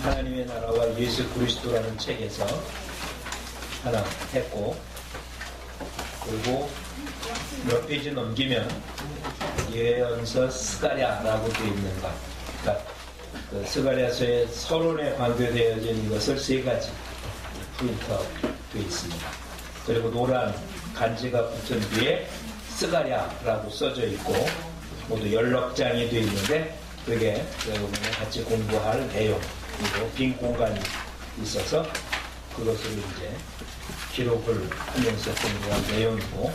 하나님의 나라와 예수 그리스도라는 책에서 하나 했고, 그리고 몇 페이지 넘기면 예언서 스가랴라고 되어 있는 것, 그러니까 그 스가랴서의 서론에 관계되어진 이것을 세 가지 프린트아웃 되어 있습니다. 그리고 노란 간지가 붙은 뒤에 스가랴라고 써져 있고, 모두 16장이 되어 있는데, 그게 여러분이 같이 공부할 내용이고, 빈 공간이 있어서 그것을 이제 기록을 하면서 공부한 내용이고,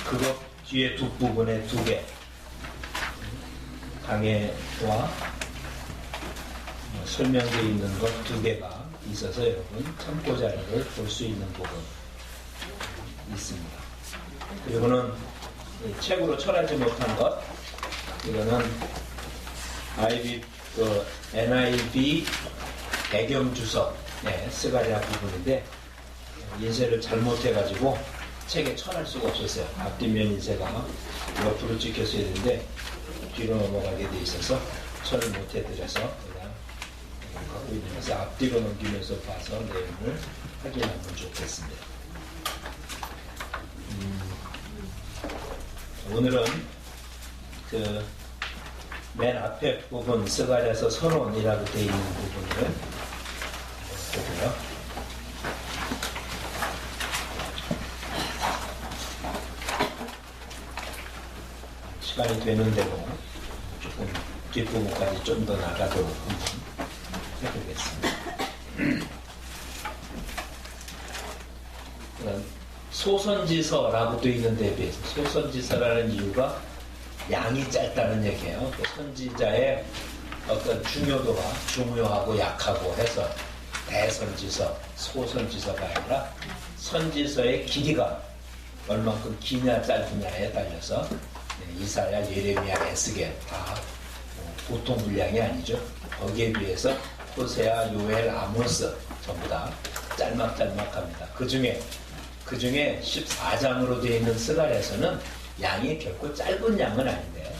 그것 뒤에 뒷부분에 두 개, 강해와 설명되어 있는 것 두 개가 있어서 여러분 참고 자료를 볼 수 있는 부분 있습니다. 그리고는 책으로 철하지 못한 것, 이거는 NIV 배경 주석, 스가랴 부분인데, 인쇄를 잘못해가지고 책에 철할 수가 없었어요. 앞뒷면 인쇄가 옆으로 찍혔어야 되는데 뒤로 넘어가게 돼 있어서 철을 못해드려서 그냥 갖고 있는 것을 앞뒤로 넘기면서 봐서 내용을 확인하면 좋겠습니다. 오늘은 그 맨 앞에 부분 스가랴서 서론이라고 되어 있는 부분을 보고요. 시간이 되는 대로 조금 뒷부분까지 좀 더 나가도록 한번 해보겠습니다. 소선지서라고 되어 있는 데에 비해서, 소선지서라는 이유가 양이 짧다는 얘기예요. 그 선지자의 어떤 중요도가 중요하고 약하고 해서 대선지서, 소선지서가 아니라 선지서의 길이가 얼만큼 기냐 짧으냐에 달려서 이사야, 예레미야, 에스겔 다 보통 분량이 아니죠. 거기에 비해서 호세아, 요엘, 아모스 전부 다 짤막짤막합니다. 그 중에 14장으로 되어 있는 스가랴서는 양이 결코 짧은 양은 아닌데,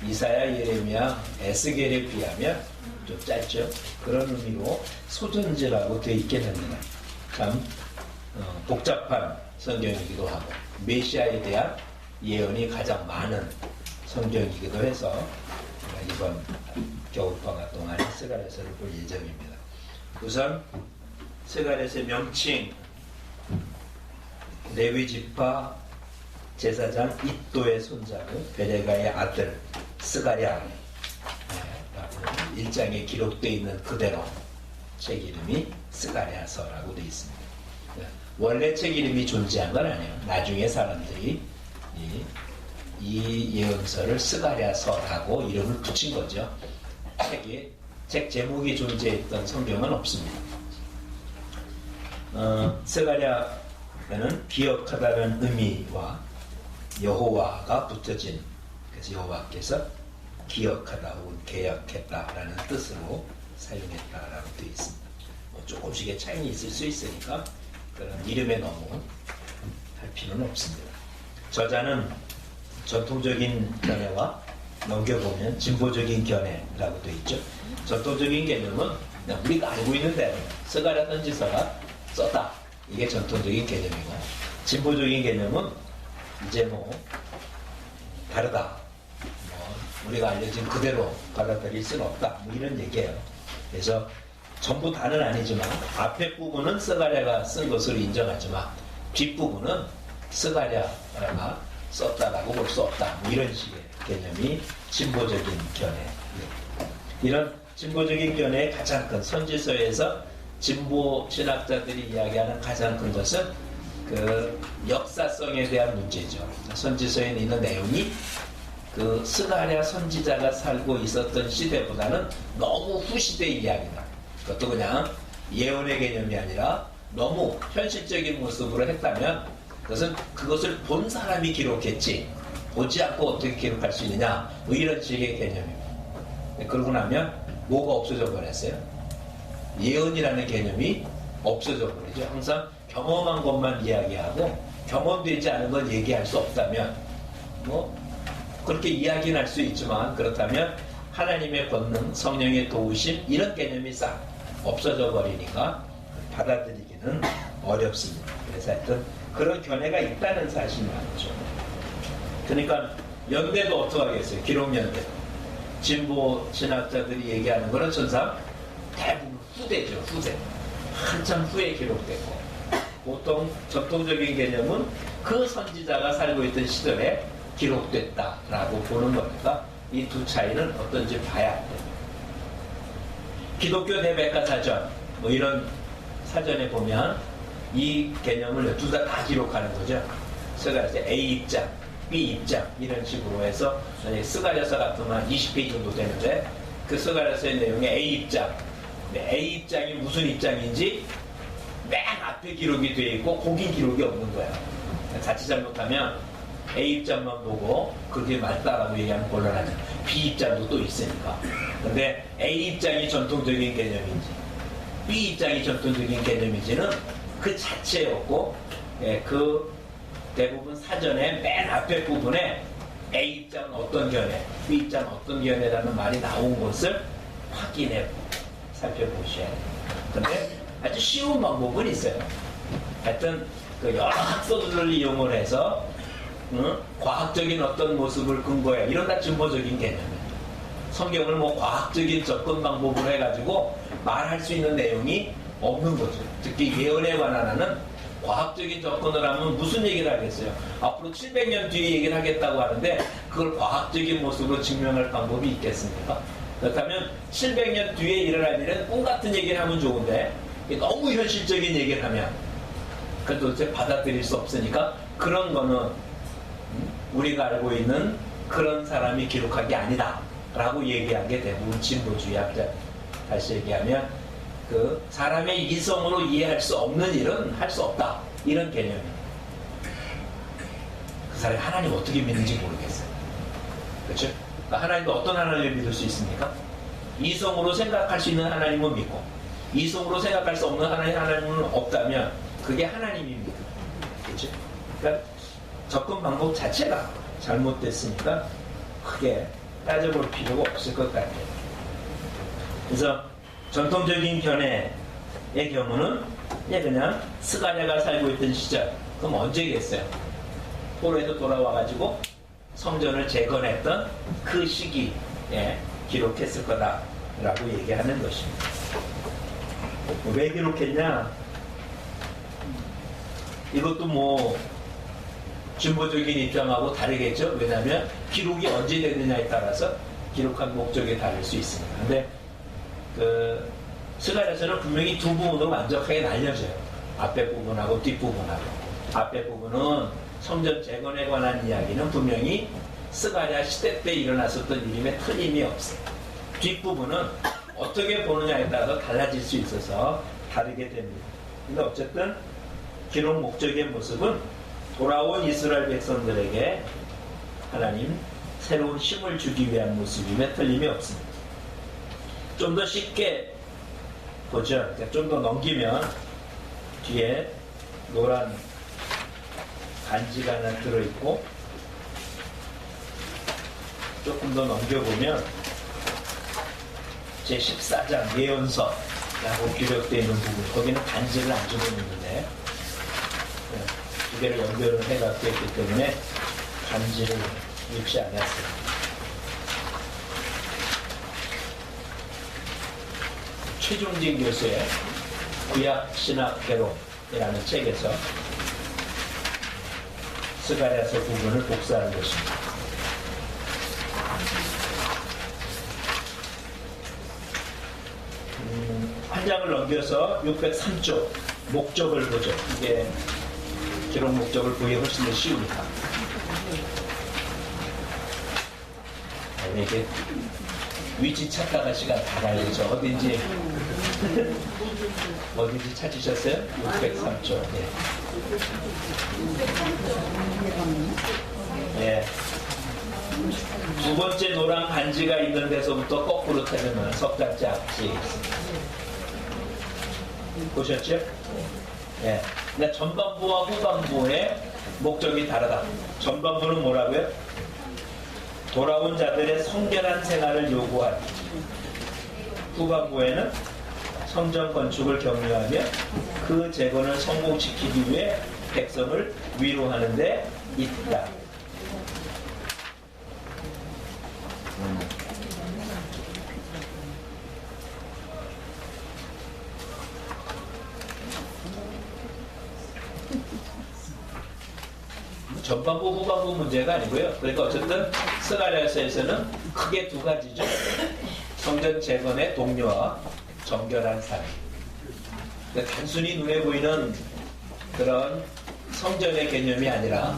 이사야, 예레미야, 에스겔에 비하면 좀 짧죠. 그런 의미로 소전지라고 되어 있게 됩니다. 참 복잡한 성경이기도 하고, 메시아에 대한 예언이 가장 많은 성경이기도 해서 이번 겨울방학 동안 스가랴서를 볼 예정입니다. 우선 스가랴서의 명칭, 레위 지파 제사장 id도의 손자고 베레가의 아들 스가랴라고 1장에 기록되어 있는 그대로 책 이름이 스가랴서라고 되어 있습니다. 원래 책 이름이 존재한 건 아니에요. 나중에 사람들이 이 예언서를 스가랴서라고 이름을 붙인 거죠. 책 제목이 존재했던 성경은 없습니다. 스가랴는 기억하다는 의미와 여호와가 붙여진, 그래서 여호와께서 기억하다 혹은 계약했다라는 뜻으로 사용했다라고 되어 있습니다. 조금씩의 차이는 있을 수 있으니까 그런 이름에 너무 할 필요는 없습니다. 저자는 전통적인 견해와 넘겨보면 진보적인 견해라고 되어 있죠. 전통적인 개념은 그냥 우리가 알고 있는 대로 스가랴 선지서가 썼다, 이게 전통적인 개념이고, 진보적인 개념은 이제 다르다, 우리가 알려진 그대로 받아들일 수는 없다, 이런 얘기예요. 그래서 전부 다는 아니지만 앞에 부분은 스가랴가 쓴 것으로 인정하지만 뒷부분은 스가랴가 썼다라고 볼 수 없다, 이런 식의 개념이 진보적인 견해. 이런 진보적인 견해의 가장 큰, 선지서에서 진보 신학자들이 이야기하는 가장 큰 것은 그 역사성에 대한 문제죠. 선지서에 있는 내용이 그 스가랴 선지자가 살고 있었던 시대보다는 너무 후시대의 이야기다. 그것도 그냥 예언의 개념이 아니라 너무 현실적인 모습으로 했다면 그것을 본 사람이 기록했지 보지 않고 어떻게 기록할 수 있느냐, 이런 식의 개념입니다. 그러고 나면 뭐가 없어져 버렸어요? 예언이라는 개념이 없어져 버리죠. 항상 경험한 것만 이야기하고 경험되지 않은 건 얘기할 수 없다면 그렇게 이야기는 할 수 있지만, 그렇다면 하나님의 권능, 성령의 도우심, 이런 개념이 싹 없어져 버리니까 받아들이기는 어렵습니다. 그래서 하여튼 그런 견해가 있다는 사실이 많죠. 그러니까 연대도 어떻게 하겠어요? 기록연대. 진보 신학자들이 얘기하는 거는 전상 대부분 후대죠. 후대. 한참 후에 기록됐고, 보통 전통적인 개념은 그 선지자가 살고 있던 시절에 기록됐다라고 보는 거니까 이 두 차이는 어떤지 봐야 돼요. 기독교 대백과 사전 뭐 이런 사전에 보면 이 개념을 둘 다 기록하는 거죠. 스가랴서 A 입장, B 입장 이런 식으로 해서 스가랴서 같으면 한 20페이지 정도 되는데 그 스가랴서의 내용에 A 입장, A 입장이 무슨 입장인지 맨 앞에 기록이 되어 있고 거긴 기록이 없는 거예요. 자칫 잘못하면 A 입장만 보고 그렇게 맞다라고 얘기하면 곤란하죠. B 입장도 또 있으니까. 근데 A 입장이 전통적인 개념인지 B 입장이 전통적인 개념인지는 그 자체에 없고, 그 대부분 사전에 맨 앞에 부분에 A 입장은 어떤 견해, B 입장은 어떤 견해라는 말이 나온 것을 확인해 살펴보셔야 돼요. 근데 아주 쉬운 방법은 있어요. 하여튼 그 여러 학설들을 이용을 해서 과학적인 어떤 모습을 근거해 이런 다 진보적인 개념이에요. 성경을 뭐 과학적인 접근 방법으로 해가지고 말할 수 있는 내용이 없는 거죠. 특히 예언에 관한 하는 과학적인 접근을 하면 무슨 얘기를 하겠어요? 앞으로 700년 뒤에 얘기를 하겠다고 하는데 그걸 과학적인 모습으로 증명할 방법이 있겠습니까? 그렇다면 700년 뒤에 일어날 일은 꿈 같은 얘기를 하면 좋은데 너무 현실적인 얘기를 하면 그걸 도대체 받아들일 수 없으니까 그런 거는 우리가 알고 있는 그런 사람이 기록한 게 아니다 라고 얘기한 게 대부분 진보주의 학자. 다시 얘기하면 그 사람의 이성으로 이해할 수 없는 일은 할 수 없다 이런 개념입니다. 그 사람이 하나님 어떻게 믿는지 모르겠어요. 그렇죠? 그러니까 하나님도 어떤 하나님을 믿을 수 있습니까? 이성으로 생각할 수 있는 하나님은 믿고 이성으로 생각할 수 없는 하나님은 없다면 그게 하나님입니다. 그렇죠? 그러니까 접근 방법 자체가 잘못됐으니까 크게 따져볼 필요가 없을 것 같아요. 그래서 전통적인 견해의 경우는 그냥 스가랴가 살고 있던 시절, 그럼 언제겠어요? 포로에서 돌아와가지고 성전을 재건했던 그 시기에 기록했을 거다라고 얘기하는 것입니다. 왜 기록했냐? 이것도 뭐 진보적인 입장하고 다르겠죠. 왜냐하면 기록이 언제 됐느냐에 따라서 기록한 목적이 다를 수 있습니다. 근데 그 스가랴서는 분명히 두 부분으로 완벽하게 나뉘어져요. 앞에 부분하고 뒷부분하고. 앞에 부분은 성전 재건에 관한 이야기는 분명히 스가랴 시대 때 일어났었던 일임에 틀림이 없어요. 뒷부분은 어떻게 보느냐에 따라서 달라질 수 있어서 다르게 됩니다. 근데 어쨌든 기록 목적의 모습은 돌아온 이스라엘 백성들에게 하나님 새로운 힘을 주기 위한 모습임에 틀림이 없습니다. 좀 더 쉽게 보죠. 그러니까 좀 더 넘기면 뒤에 노란 간지가 하나 들어있고 조금 더 넘겨보면 제14장 예언서라고 기록되어 있는 부분, 거기는 간지를 안 집어넣는데 두 개를 연결을 해갖고 했기 때문에 간지를 입지 않았습니다. 최종진 교수의 구약신학개론이라는 책에서 스가랴서 부분을 복사한 것입니다. 한 장을 넘겨서 603쪽 목적을 보죠. 이게 기록 목적을 보기 훨씬 더 쉬우니까. 이게 위치 찾다가 시간 다 가야죠. 어딘지 찾으셨어요? 603쪽. 예. 두 번째 노란 간지가 있는 데서부터 거꾸로 타면 석달째 앞뒤에 보셨죠? 예. 근데 전반부와 후반부의 목적이 다르다. 전반부는 뭐라고요? 돌아온 자들의 성결한 생활을 요구한. 후반부에는 성전 건축을 격려하며 그 재건을 성공시키기 위해 백성을 위로하는 데 있다. 전반부 후반부 문제가 아니고요. 그러니까 어쨌든 스가랴서에서는 크게 두 가지죠. 성전 재건의 동료와 정결한 삶. 그러니까 단순히 눈에 보이는 그런 성전의 개념이 아니라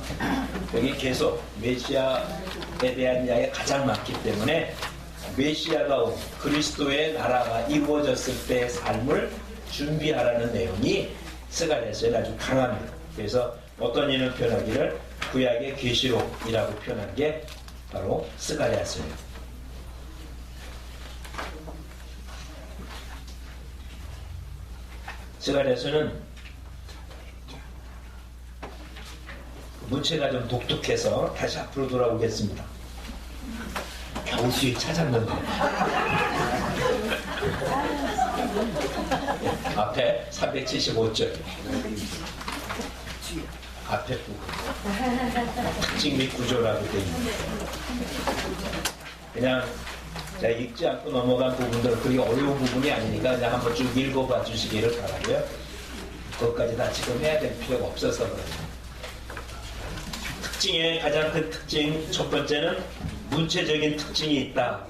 여기 계속 메시아에 대한 이야기가 가장 많기 때문에 메시아가 온 그리스도의 나라가 이루어졌을 때의 삶을 준비하라는 내용이 스가랴서에 아주 강합니다. 그래서 어떤 이는 표현하기를 구약의 계시록이라고 표현한 게 바로 스가랴서예요. 스가랴서는 문체가 좀 독특해서 다시 앞으로 돌아오겠습니다. 겨우 수익 찾았는데 앞에 375절 앞에 부분 특징 및 구조라고 되어 있습니다. 그냥 제가 읽지 않고 넘어간 부분들은 그렇게 어려운 부분이 아니니까 그냥 한번 쭉 읽어봐 주시기를 바라고요. 그것까지 다 지금 해야 될 필요가 없어서 그렇죠. 특징의 가장 큰 특징 첫 번째는 문체적인 특징이 있다.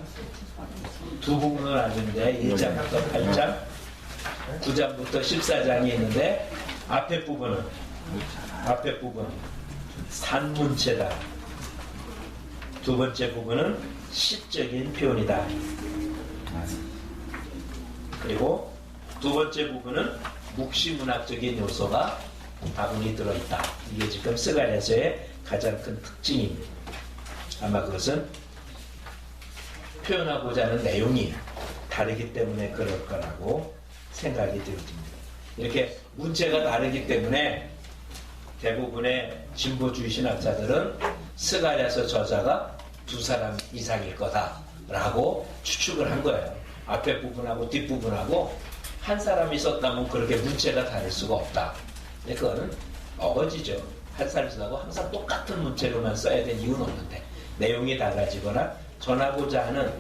두 부분을 나누는데 1장부터 8장 9장부터 14장이 있는데 앞에 부분은 산문체다. 두 번째 부분은 시적인 표현이다. 그리고 두 번째 부분은 묵시문학적인 요소가 다분히 들어있다. 이게 지금 스가랴서의 가장 큰 특징입니다. 아마 그것은 표현하고자 하는 내용이 다르기 때문에 그럴 거라고 생각이 되어집니다. 이렇게 문체가 다르기 때문에 대부분의 진보주의 신학자들은 스가랴서 저자가 두 사람 이상일 거다라고 추측을 한 거예요. 앞에 부분하고 뒷부분하고 한 사람이 썼다면 그렇게 문체가 다를 수가 없다. 근데 그거는 어거지죠. 한 사람이 쓰다고 항상 똑같은 문체로만 써야 될 이유는 없는데 내용이 달라지거나 전하고자 하는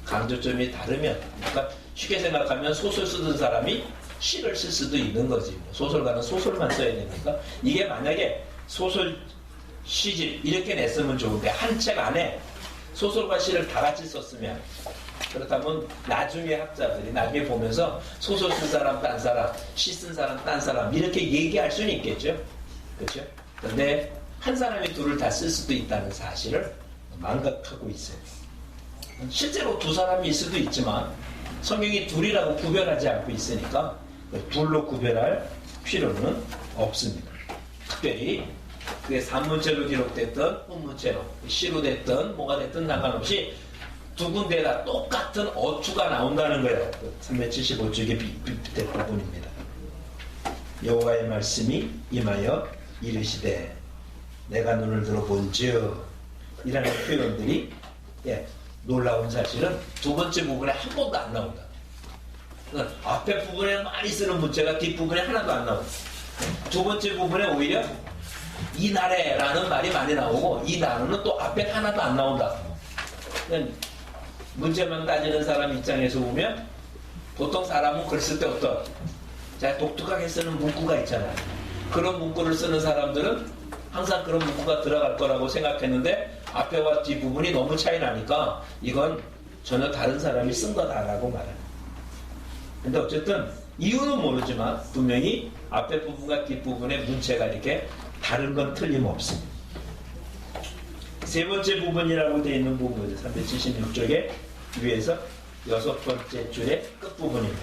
강조점이 다르면, 그러니까 쉽게 생각하면 소설 쓰던 사람이 시를 쓸 수도 있는 거지. 소설가는 소설만 써야 되니까. 이게 만약에 소설 시집 이렇게 냈으면 좋은데 한 책 안에 소설과 시를 다 같이 썼으면, 그렇다면 나중에 학자들이 나중에 보면서 소설 쓴 사람 딴 사람, 시 쓴 사람 딴 사람 이렇게 얘기할 수는 있겠죠. 그렇죠? 그런데 한 사람이 둘을 다 쓸 수도 있다는 사실을 망각하고 있어요. 실제로 두 사람이 있을 수도 있지만 성경이 둘이라고 구별하지 않고 있으니까 둘로 구별할 필요는 없습니다. 특별히 그게 산문체로 기록됐던 훈문체로 시로 됐던 뭐가 됐든 상관없이 두 군데가 똑같은 어투가 나온다는 거예요. 375쪽의 비롯된 부분입니다. 여호와의 말씀이 임하여 이르시되 내가 눈을 들어본즉 이라는 표현들이 놀라운 사실은 두 번째 부분에 한 번도 안 나온다. 그러니까 앞에 부분에 많이 쓰는 문체가 뒷부분에 하나도 안 나온다. 두 번째 부분에 오히려 이 나래라는 말이 많이 나오고 이 나라는 또 앞에 하나도 안 나온다. 그러니까 문체만 따지는 사람 입장에서 보면 보통 사람은 글 쓸 때 어떤 자 독특하게 쓰는 문구가 있잖아요. 그런 문구를 쓰는 사람들은 항상 그런 문구가 들어갈 거라고 생각했는데 앞에와 뒷부분이 너무 차이 나니까 이건 전혀 다른 사람이 쓴 거다라고 말해요. 근데 어쨌든 이유는 모르지만 분명히 앞에 부분과 뒷부분의 문체가 이렇게 다른 건 틀림없습니다. 세 번째 부분이라고 되어 있는 부분은 376쪽의 위에서 여섯 번째 줄의 끝부분입니다.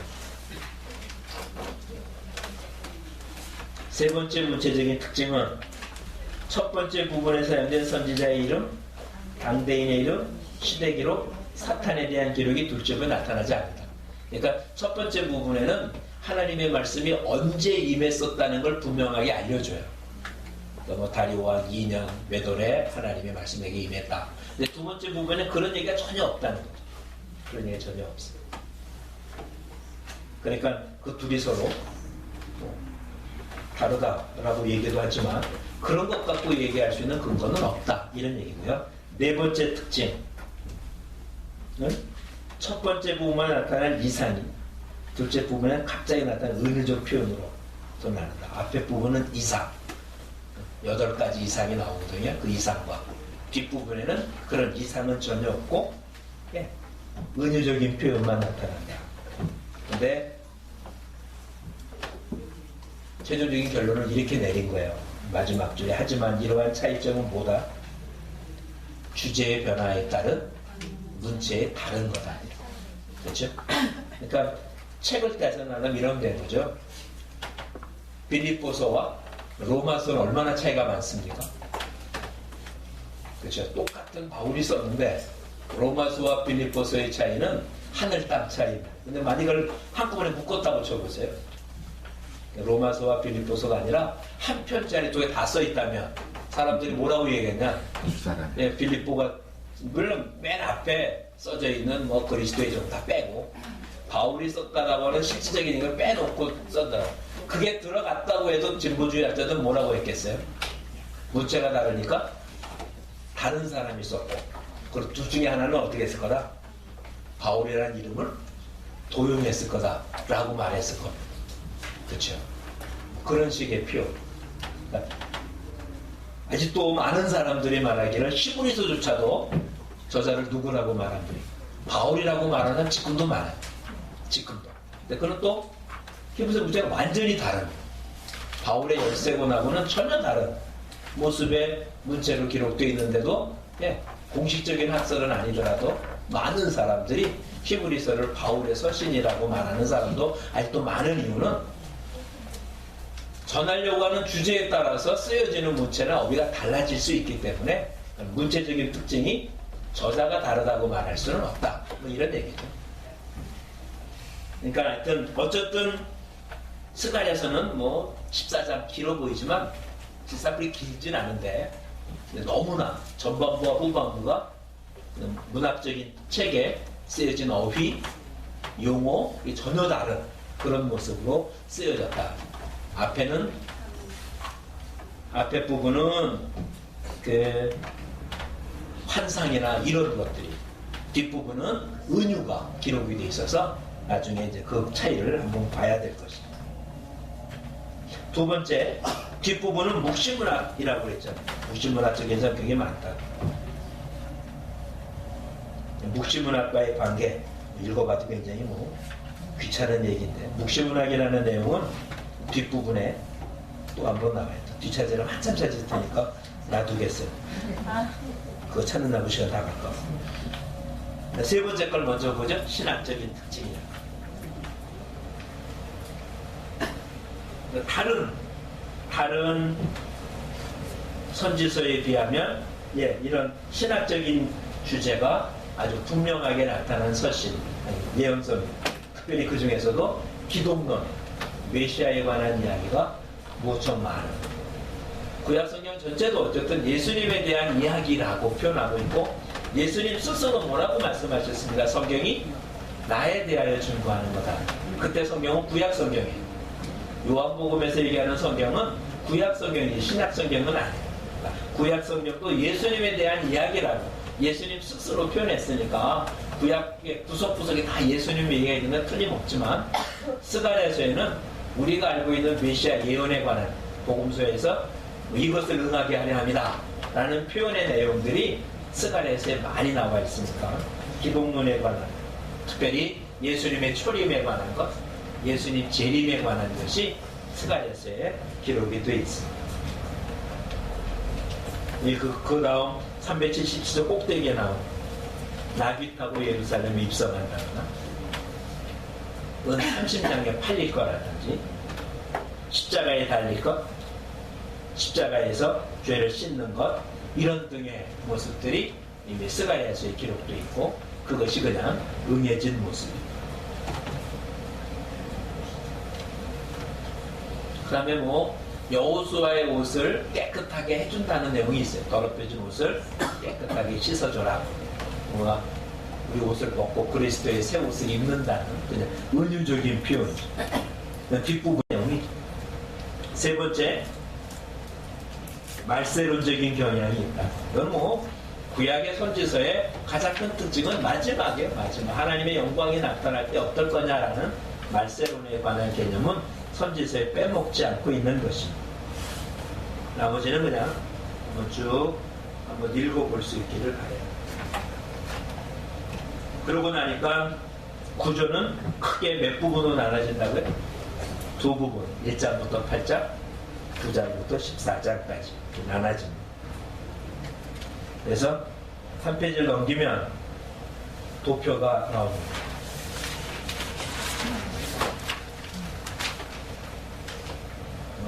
세 번째 문체적인 특징은 첫 번째 부분에 사용된 선지자의 이름, 당대인의 이름, 시대 기록, 사탄에 대한 기록이 둘째 부분에 나타나지 않는다. 그러니까 첫 번째 부분에는 하나님의 말씀이 언제 임했었다는 걸 분명하게 알려줘요. 뭐 다리오왕 2년 외돌에 하나님의 말씀에게 임했다. 근데 두 번째 부분에는 그런 얘기가 전혀 없다는 거죠. 그런 얘기가 전혀 없어요. 그러니까 그 둘이 서로 다르다라고 얘기도 하지만 그런 것 갖고 얘기할 수 있는 근거는 없다. 이런 얘기고요. 네 번째 특징은 첫 번째 부분만 나타난 이상이 둘째 부분은 갑자기 나타난 은유적 표현으로 또 나눈다. 앞에 부분은 이상 8가지 이상이 나오거든요. 그 이상과 뒷부분에는 그런 이상은 전혀 없고 은유적인 표현만 나타난다. 근데 최종적인 결론을 이렇게 내린 거예요. 마지막 줄에 하지만 이러한 차이점은 뭐다? 주제의 변화에 따른 문체의 다른 거다. 그렇죠? 그러니까 책을 떼서나는 이런 된 거죠. 빌립보서와 로마서는 얼마나 차이가 많습니까? 그렇죠? 똑같은 바울이 썼는데 로마서와 빌립보서의 차이는 하늘 땅 차이입니다. 근데 만약 이걸 한꺼번에 묶었다고 쳐보세요. 로마서와 빌립보서가 아니라 한 편짜리 쪽에 다 써있다면 사람들이 뭐라고 얘기했냐? 빌립보가 물론 맨 앞에 써져 있는 뭐 그리스도의 종 다 빼고 바울이 썼다라고 하는 실질적인 이걸 빼놓고 썼다. 그게 들어갔다고 해도 진보주의자들은 뭐라고 했겠어요? 문체가 다르니까 다른 사람이 썼고 그리고 둘 중에 하나는 어떻게 했을 거다? 바울이라는 이름을 도용했을 거다라고 말했을 겁니다. 그렇죠? 그런 식의 표현. 아직도 많은 사람들이 말하기를 히브리서조차도 저자를 누구라고 말한 분이 바울이라고 말하는 지금도 많아요. 지금도. 근데 그건 또 히브리서 문제가 완전히 다른 바울의 13권하고는 전혀 다른 모습의 문체로 기록되어 있는데도 공식적인 학설은 아니더라도 많은 사람들이 히브리서를 바울의 서신이라고 말하는 사람도 아직도 많은 이유는 전하려고 하는 주제에 따라서 쓰여지는 문체나 어휘가 달라질 수 있기 때문에 문체적인 특징이 저자가 다르다고 말할 수는 없다. 뭐 이런 얘기죠. 그러니까 하여튼 어쨌든 스가랴서는 뭐 14장 길어 보이지만 실상 그리 길진 않은데 너무나 전반부와 후반부가 문학적인 책에 쓰여진 어휘, 용어 전혀 다른 그런 모습으로 쓰여졌다. 앞에 부분은 그 환상이나 이런 것들이 뒷부분은 은유가 기록이 되어 있어서 나중에 이제 그 차이를 한번 봐야 될 것입니다. 두 번째, 뒷부분은 묵시문학이라고 그랬잖아요. 묵시문학적인 성격이 많다. 묵시문학과의 관계 읽어봐도 굉장히 귀찮은 얘기인데 묵시문학이라는 내용은 뒷부분에 또 한 번 나와요. 뒷차지를 한참 찾을 테니까 놔두겠어요. 그거 찾는 나무 시간 다 갈 거. 세 번째 걸 먼저 보죠. 신학적인 특징이야. 다른 선지서에 비하면 이런 신학적인 주제가 아주 분명하게 나타난 서신, 예언서입니다. 특별히 그 중에서도 기독론, 메시아에 관한 이야기가 무척 많은. 구약성경 전체도 어쨌든 예수님에 대한 이야기라고 표현하고 있고 예수님 스스로 뭐라고 말씀하셨습니까? 성경이 나에 대하여 증거하는 거다. 그때 성경은 구약성경이에요. 요한복음에서 얘기하는 성경은 구약성경이지 신약성경은 아니에요. 구약성경도 예수님에 대한 이야기라고 예수님 스스로 표현했으니까 구약의 구석구석에 다 예수님 얘기가 있는 건 틀림없지만 스가랴서에는 우리가 알고 있는 메시아 예언에 관한 복음서에서 이것을 응하게 하려 합니다 라는 표현의 내용들이 스가랴서에 많이 나와 있으니까 기독론에 관한 특별히 예수님의 초림에 관한 것 예수님 재림에 관한 것이 스가랴서에 기록이 되어 있습니다. 그 다음 377조 꼭대기에 나온 나귀 타고 예루살렘에 입성한다거나 은 30장에 팔릴 거라든지 십자가에 달릴 것 십자가에서 죄를 씻는 것 이런 등의 모습들이 이미 스가랴서에 기록되어 있고 그것이 그냥 응해진 모습입니다. 그 다음에 여호수아의 옷을 깨끗하게 해준다는 내용이 있어요. 더럽혀진 옷을 깨끗하게 씻어줘라. 우리 옷을 벗고 그리스도의 새 옷을 입는다는 그냥 은유적인 표현이죠. 뒷부분 내용이. 세 번째, 말세론적인 경향이 있다. 이건 뭐 구약의 선지서의 가장 큰 특징은 마지막이에요. 마지막 하나님의 영광이 나타날 때 어떨 거냐라는 말세론에 관한 개념은 선지서에 빼먹지 않고 있는 것입니다. 나머지는 그냥 쭉 한번 읽어볼 수 있기를 바라요. 그러고 나니까 구조는 크게 몇 부분으로 나눠진다고요? 두 부분, 1장부터 8장, 9장부터 14장까지 나눠집니다. 그래서 한 페이지를 넘기면 도표가 나옵니다.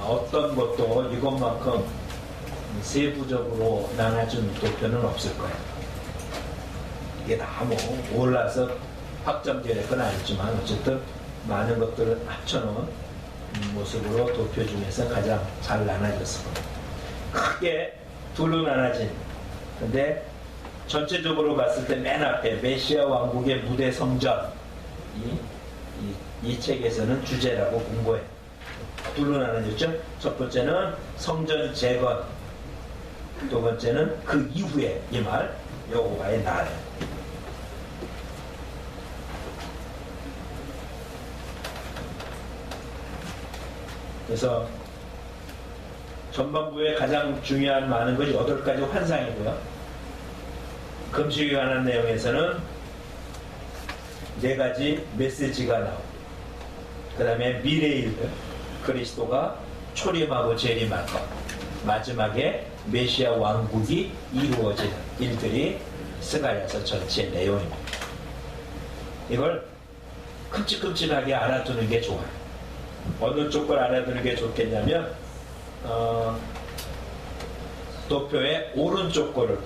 어떤 것도 이것만큼 세부적으로 나눠준 도표는 없을 거예요. 이게 다 뭐 올라서 확정될 건 아니지만 어쨌든 많은 것들을 합쳐놓은 모습으로 도표 중에서 가장 잘 나눠졌을 겁니다. 크게 둘로 나눠진. 근데 전체적으로 봤을 때 맨 앞에 메시아 왕국의 무대 성전 이 책에서는 주제라고 본 거예요. 둘로 나눠졌죠. 첫 번째는 성전 재건, 두 번째는 그 이후에 이 말 여호와의 날. 그래서 전반부에 가장 중요한 많은 것이 8가지 환상이고요. 금식에 관한 내용에서는 4가지 메시지가 나오고, 그 다음에 미래의 일들, 그리스도가 초림하고 재림할 것, 마지막에 메시아 왕국이 이루어지는 일들이 스가랴서 전체 내용입니다. 이걸 큼직큼직하게 알아두는 게 좋아요. 어느 쪽을 알아두는 게 좋겠냐면 도표의 오른쪽 거를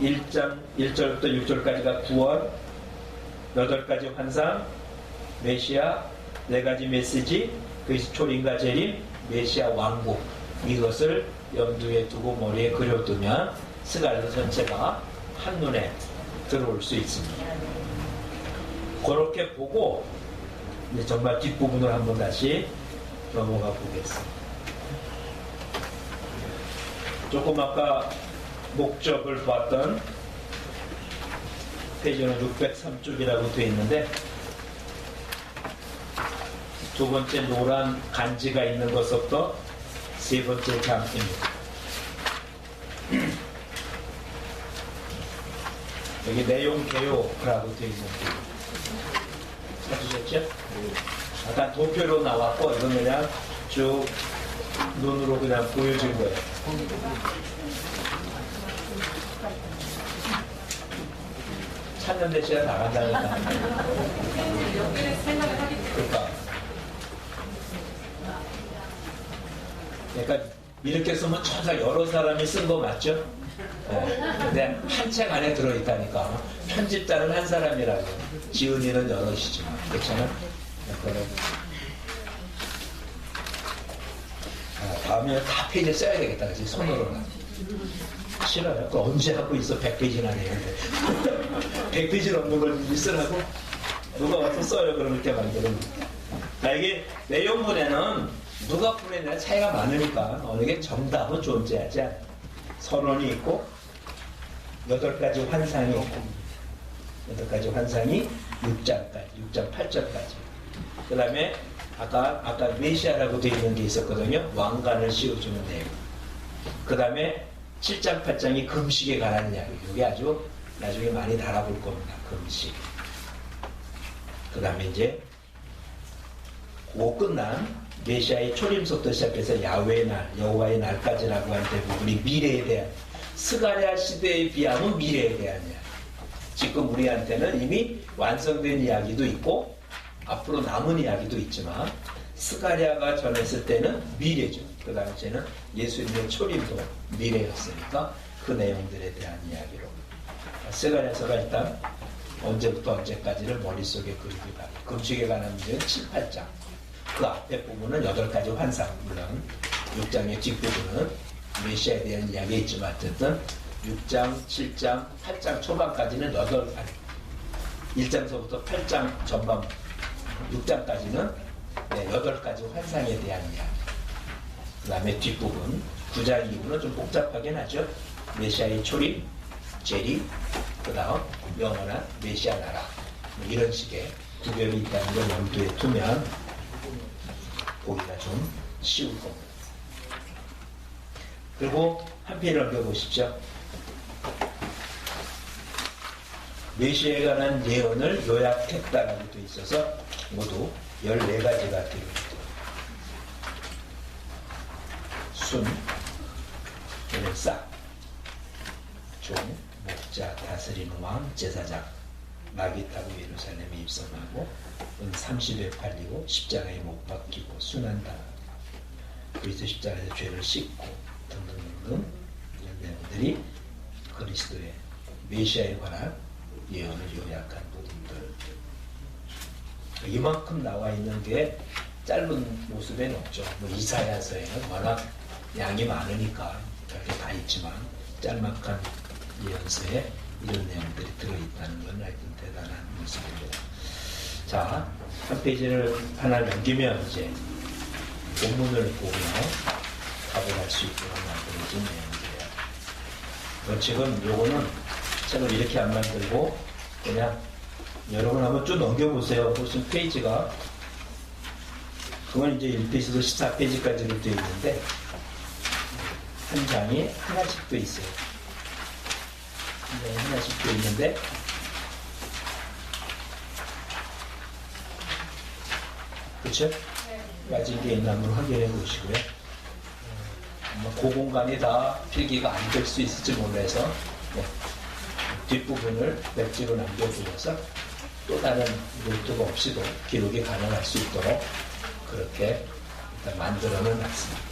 1절부터 6절까지가 구원, 8가지 환상, 메시아, 4가지 메시지, 그리스도 초림과 재림, 메시아 왕국, 이것을 염두에 두고 머리에 그려두면 스가랴서 전체가 한눈에 들어올 수 있습니다. 그렇게 보고 이제 정말 뒷부분을 한번 다시 넘어가 보겠습니다. 조금 아까 목적을 봤던 페이지는 603쪽이라고 되어 있는데, 두 번째 노란 간지가 있는 것부터 세 번째 장입니다. 여기 내용 개요라고 되어 있는데 찾으셨죠? 약간 도표로 나왔고, 이건 그냥 쭉 눈으로 그냥 보여준 거예요. 찾는데 제가 나간다니까. 그러니까 이렇게 쓰면 천사 여러 사람이 쓴 거 맞죠? 네. 근데 한 책 안에 들어있다니까. 편집자는 한 사람이라고. 지은이는 여럿이지만. 그렇잖아? 다음에 다 페이지 써야 되겠다. 그치? 손으로는. 싫어요. 그 언제 하고 있어? 100페이지나 내는데. 100페이지 넘는 걸 쓰라고? 누가 와서 써요? 그럼 이렇게 만드는 거. 이게 내용문에는 누가 보내느냐 차이가 많으니까 어느 게 정답은 존재하지 않아요. 선언이 있고 8가지 환상이 있고 8가지 환상이 6장까지 6장 8절까지 그 다음에 아까 메시아라고 되어 있는 게 있었거든요. 왕관을 씌워주는 내용. 그 다음에 7장 8장이 금식에 관한 이야기. 이게 아주 나중에 많이 달아볼 겁니다. 금식. 그 다음에 이제 그거 끝난 메시아의 초림부터 시작해서 야훼의 날, 여호와의 날까지라고 할 대부분이 미래에 대한, 스가랴 시대에 비하면 미래에 대한 이야기. 지금 우리한테는 이미 완성된 이야기도 있고 앞으로 남은 이야기도 있지만 스가랴가 전했을 때는 미래죠. 그 당시에는 예수님의 초림도 미래였으니까 그 내용들에 대한 이야기로 스가랴서가 일단 언제부터 언제까지를 머릿속에 그리기 바랍니다. 금식에 관한 문제는 7, 8장. 그 앞에 부분은 8가지 환상, 물론 6장의 뒷부분은 메시아에 대한 이야기 있지만 어쨌든 6장, 7장, 8장 초반까지는 1장서부터 8장 전반 6장까지는 8가지 환상에 대한 이야기. 그 다음에 뒷부분 9장 이후는 좀 복잡하긴 하죠. 메시아의 초림, 재림, 그 다음 영원한 메시아 나라, 뭐 이런 식의 구별이 있다는 걸 염두에 두면 보기가 좀 쉬울 겁니다. 그리고 한 페이지를 넘겨보십시오. 메시아에 관한 예언을 요약했다라고 되어 있어서 모두 14가지가 되어 있습니다. 순, 싹, 종, 목자, 다스리는 왕, 제사장, 마귀 타고 예루살렘에 입성하고 은 30에 팔리고 십자가에 못 박히고 순환당하고 그리스도 십자가에서 죄를 씻고 등등등등 이런 내용들이 그리스도의 메시아에 관한 예언을 요약한 부분들. 이만큼 나와 있는 게 짧은 모습에는 없죠. 뭐 이사야서에는 워낙 양이 많으니까 이렇게 다 있지만 짤막한 예언서에 이런 내용들이 들어있다는 건 하여튼 대단한 모습입니다. 자, 한 페이지를 하나 넘기면 이제 본문을 보며 가볼할 수 있도록 만들어진 내용들이에요. 원칙은 요거는 책을 이렇게 안 만들고 그냥 여러분 한번 쭉 넘겨보세요. 무슨 페이지가 그건 이제 1페이지에서 14페이지까지로 되어 있는데 한 장이 하나씩 돼 있어요. 네, 하나씩 돼 있는데 그렇죠? 빠진 게 있나 한번 확인해 보시고요. 그 공간이 다 필기가 안 될 수 있을지 몰라서 뒷부분을 백지로 남겨두어서 또 다른 노트가 없이도 기록이 가능할 수 있도록 그렇게 일단 만들어는 놨습니다.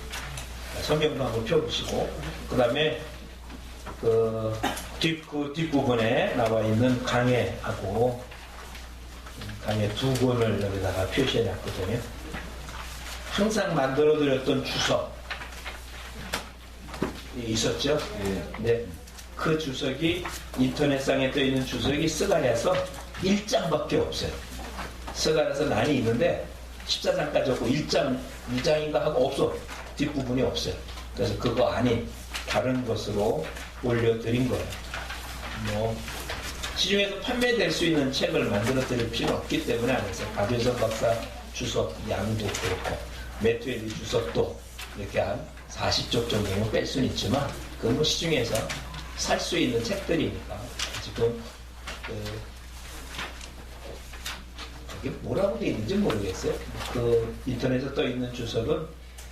성경도 한번 펴보시고 그 다음에 그 뒷부분에 나와 있는 강해하고 강해 두 권을 여기다가 표시해 놨거든요. 항상 만들어드렸던 주석이 있었죠. 네. 그 주석이 인터넷상에 떠 있는 주석이 스가랴서 1장밖에 없어요. 스가랴서 난이 있는데 14장까지 없고 1장인가 하고 없어. 뒷부분이 없어요. 그래서 그거 아닌 다른 것으로 올려드린 거예요. 뭐 시중에서 판매될 수 있는 책을 만들어 드릴 필요는 없기 때문에 안 했어요. 박윤선 박사 주석 양도 그렇고 매튜엘리 주석도 이렇게 한 40쪽 정도는 뺄 수는 있지만 그건 뭐 시중에서 살 수 있는 책들이니까 지금 이게 뭐라고 되어 있는지 모르겠어요. 그 인터넷에 떠 있는 주석은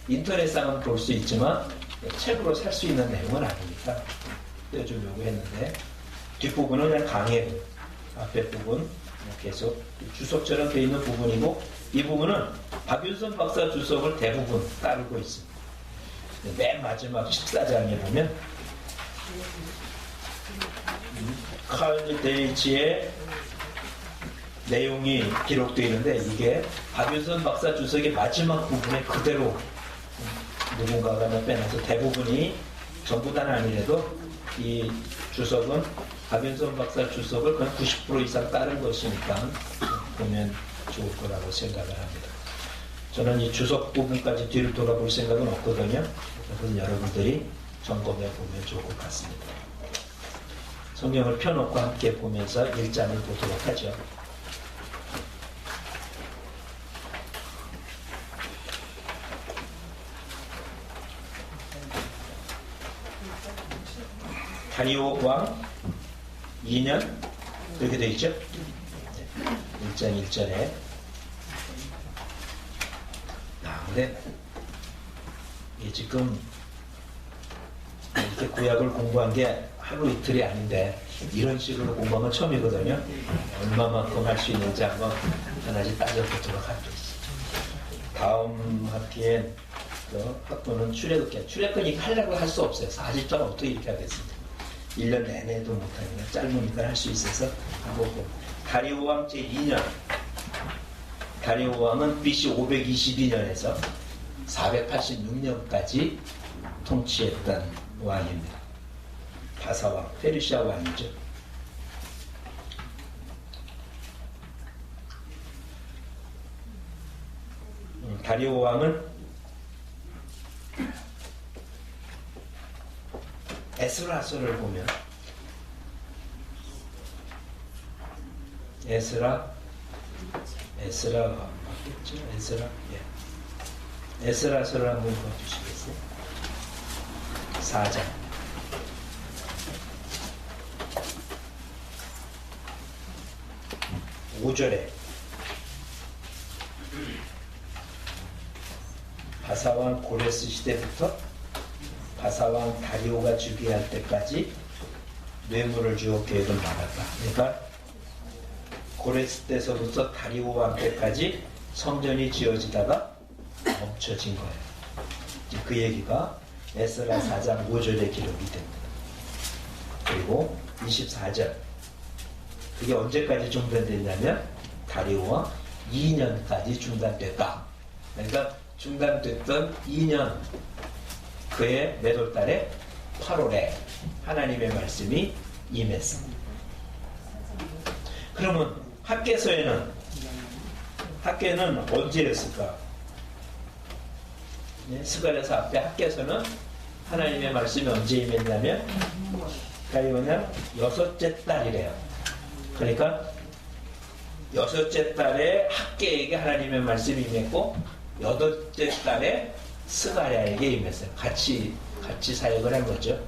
인터넷상은 볼 수 있지만 책으로 살 수 있는 내용은 아니니까 떼어주려고 했는데 뒷부분은 그냥 강해로 앞에 부분 계속 주석처럼 되어 있는 부분이고 이 부분은 박윤선 박사 주석을 대부분 따르고 있습니다. 맨 마지막 14장에 보면 칼 데이치의 내용이 기록되어 있는데 이게 박윤선 박사 주석의 마지막 부분에 그대로 누군가가 빼놔서 대부분이 전부 다는 아니래도 이 주석은 박윤선 박사 주석을 거의 90% 이상 따른 것이니까 보면 좋을 거라고 생각을 합니다. 저는 이 주석 부분까지 뒤를 돌아볼 생각은 없거든요. 그래서 여러분들이 점검해 보면 좋을 것 같습니다. 성경을 펴놓고 함께 보면서 1장을 보도록 하죠. 다리오 왕 2년 이렇게 되어 있죠. 1장 1절에 근데 지금 이렇게 구약을 공부한 게 하루 이틀이 아닌데 이런 식으로 공부한 건 처음이거든요. 얼마만큼 할 수 있는지 한번 하나씩 따져보도록 하겠습니다. 다음 학기엔 그 학부는 출애굽기 하려고 할 수 없어요. 40장 어떻게 이렇게 하겠습니까? 1년 내내도 못하니까 짧으니까 할 수 있어서 한번 보고 다리오 왕 제2년 다리오 왕은 BC 522년에서 486년까지 통치했던 왕입니다. 바사왕, 페르시아 왕이죠. 다리오 왕은 에스라서를 보면 에스라가 맞겠죠? 에스라, 예. 에스라서를 한번 봐주시겠어요? 4장. (5) 절에 바사왕 고레스 시대부터 바사왕 다리오가 즉위할 때까지 뇌물을 주어 계획을 말았다. 그러니까 고레스 때서부터 다리오 왕 때까지 성전이 지어지다가 멈춰진 거예요. 이제 그 얘기가 에스라 4장 5절에 기록이 됩니다. 그리고 24절. 그게 언제까지 중단됐냐면 다리오 왕 2년까지 중단됐다. 그러니까 중단됐던 2년 그해 몇 월 달에 8월에 하나님의 말씀이 임했습니다. 그러면 학개서에는 언제였을까? 스가랴서 앞에 학개서는 하나님의 말씀이 언제 임했냐면 다리오는 6째 달이래요. 그러니까 6째 달에 학개에게 하나님의 말씀이 임했고 8째 달에 스가랴에게 임했어요. 같이 사역을 한 거죠.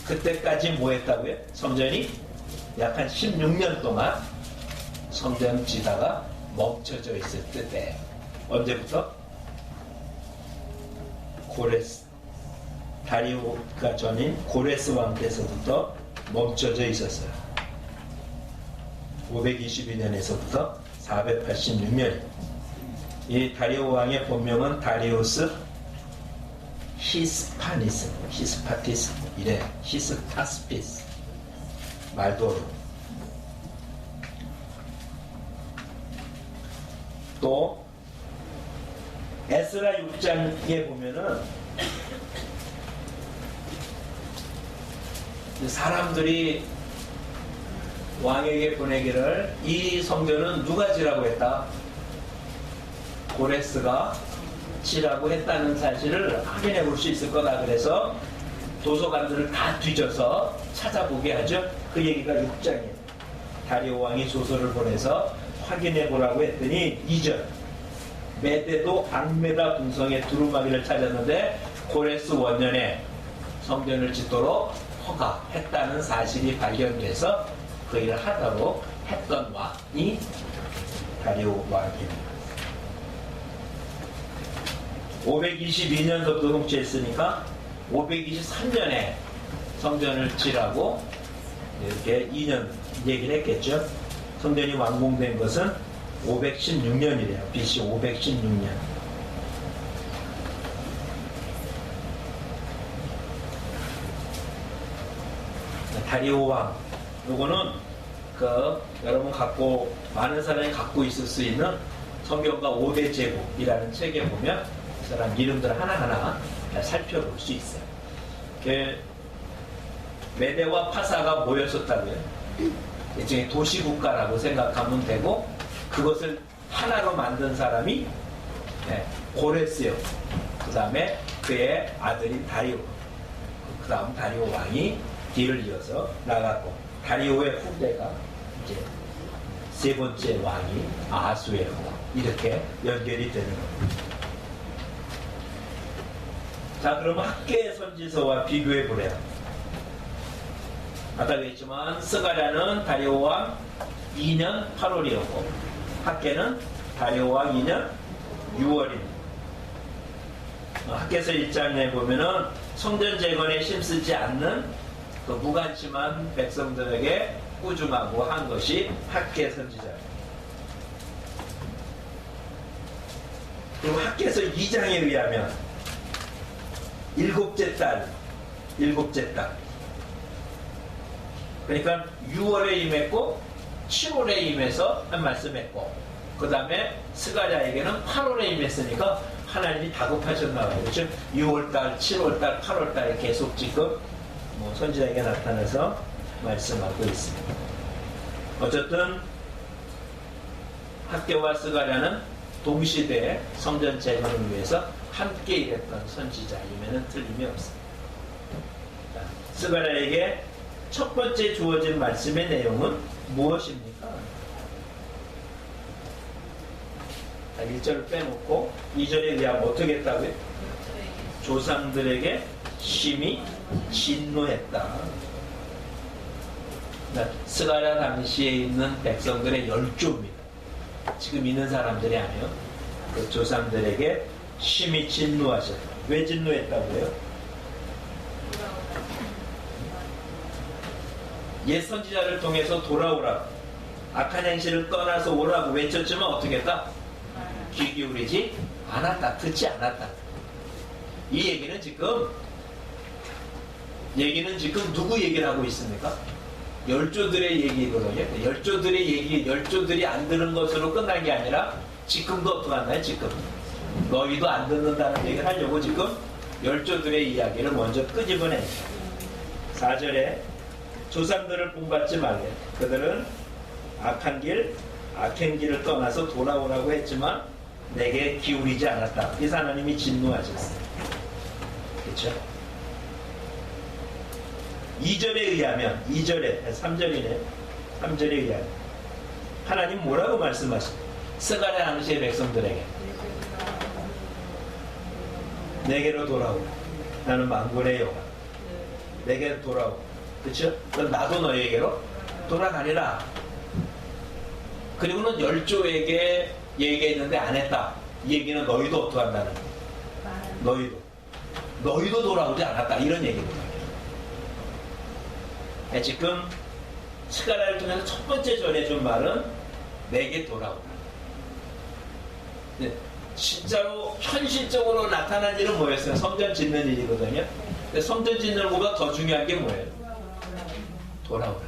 그때까지 뭐 했다고요? 성전이 약 한 16년 동안 성전 지다가 멈춰져 있을 때 언제부터? 고레스 다리오가 전인 고레스 왕 때서부터 멈춰져 있었어요. 522년에서부터 486년. 이 다리오 왕의 본명은 다리우스 히스파티스 이래. 히스타스피스 말도르. 또 에스라 6장에 보면은 사람들이 왕에게 보내기를 이 성전은 누가 지라고 했다? 고레스가 지라고 했다는 사실을 확인해 볼 수 있을 거다. 그래서 도서관들을 다 뒤져서 찾아보게 하죠. 그 얘기가 6장이에요. 다리오 왕이 조서를 보내서 확인해 보라고 했더니 2절 메데도 앙메다 궁성의 두루마기를 찾았는데 고레스 원년에 성전을 짓도록 허가했다는 사실이 발견돼서 그 일을 하도록 했던 왕이 다리오 왕입니다. 522년도부터 통치했으니까 523년에 성전을 지라고 이렇게 2년 얘기를 했겠죠. 성전이 완공된 것은 516년이래요. BC 516년. 다리오 왕. 요거는 여러분 많은 사람이 갖고 있을 수 있는 성경가 5대 제국이라는 책에 보면 그 사람 이름들 하나하나 살펴볼 수 있어요. 메데와 파사가 모였었다고요. 일종의 도시국가라고 생각하면 되고 그것을 하나로 만든 사람이 고레스요. 그 다음에 그의 아들인 다리오. 그 다음 다리오 왕이 뒤를 이어서 나갔고 다리오의 후대가 이제 세 번째 왕이 아하수에로 이렇게 연결이 되는 겁니다. 자, 그러면 학계 선지서와 비교해 보래요. 아까 그랬지만 스가랴는 다리오 왕 2년 8월이었고 학계는 다리오 왕 2년 6월입니다. 학계서 1장에 보면은 성전 재건에 힘쓰지 않는 그 무관심한 백성들에게 꾸중하고 한 것이 학계 선지자입니다. 그리고 학계서 2장에 의하면 일곱째 달 그러니까 6월에 임했고 7월에 임해서 한 말씀했고 그 다음에 스가랴에게는 8월에 임했으니까 하나님이 다급하셨나 봐요. 그렇죠? 6월달, 7월달, 8월달에 계속 지금 선지자에게 나타나서 말씀하고 있습니다. 어쨌든 학개와 스가랴는 동시대에 성전 재건을 위해서 함께 일했던 선지자임에는 틀림이 없습니다. 스가랴에게 첫 번째 주어진 말씀의 내용은 무엇입니까? 1절을 빼놓고 2절에 의하면 어떻게 했다고요? 조상들에게 심히 진노했다. 스가랴 당시에 있는 백성들의 열조입니다. 지금 있는 사람들이 아니에요. 그 조상들에게 심히 진노하셨다. 왜 진노했다고요? 옛 선지자를 통해서 돌아오라고, 악한 행실을 떠나서 오라고 외쳤지만 어떻게 했다? 귀 기울이지 않았다. 듣지 않았다. 이 얘기는 지금 누구 얘기를 하고 있습니까? 열조들의 얘기거든요. 열조들의 얘기, 열조들이 안 듣는 것으로 끝난 게 아니라 지금도 어떡하나요? 지금 너희도 안 듣는다는 얘기를 하려고 지금 열조들의 이야기를 먼저 끄집어내요. 4절에 조상들을 본받지 말래. 그들은 악한 길, 악한 길을 떠나서 돌아오라고 했지만 내게 기울이지 않았다. 그래서 하나님이 진노하셨어요. 그렇죠? 2절에 의하면, 3절이네. 3절에 의하면 하나님 뭐라고 말씀하십니까? 스가랴 당시의 백성들에게 내게로 돌아오라. 나는 만군의 여호와. 내게로 돌아오라. 그렇죠? 그럼 나도 너에게로 돌아가리라. 그리고는 열조에게 얘기했는데 안 했다. 이 얘기는 너희도 어떡한다는 거야. 너희도 돌아오지 않았다. 이런 얘기입니다. 지금 스가랴를 통해서 첫 번째 전해준 말은 내게 돌아오라. 진짜로 현실적으로 나타난 일은 뭐였어요? 성전 짓는 일이거든요. 근데 성전 짓는 것보다 더 중요한 게 뭐예요? 돌아오라.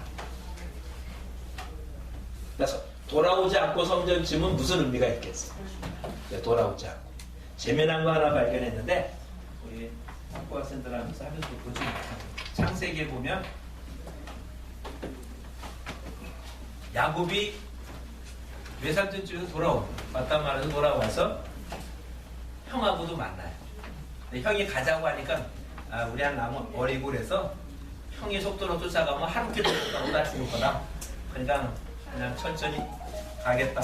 그래서 돌아오지 않고 성전 짓면 무슨 의미가 있겠어요? 돌아오지 않고. 재미난 거 하나 발견했는데 우리 학부학생들 하면서 보지 못하고 창세기에 보면 야곱이 외삼촌 집에서 맞단 말해서 돌아와서 형하고도 만나요. 근데 형이 가자고 하니까 우리 한 나무 어리고 그래서 형이 속도로 쫓아가면 하루 길을 못 할 수 있을 거다. 그러니까 그냥 천천히 가겠다.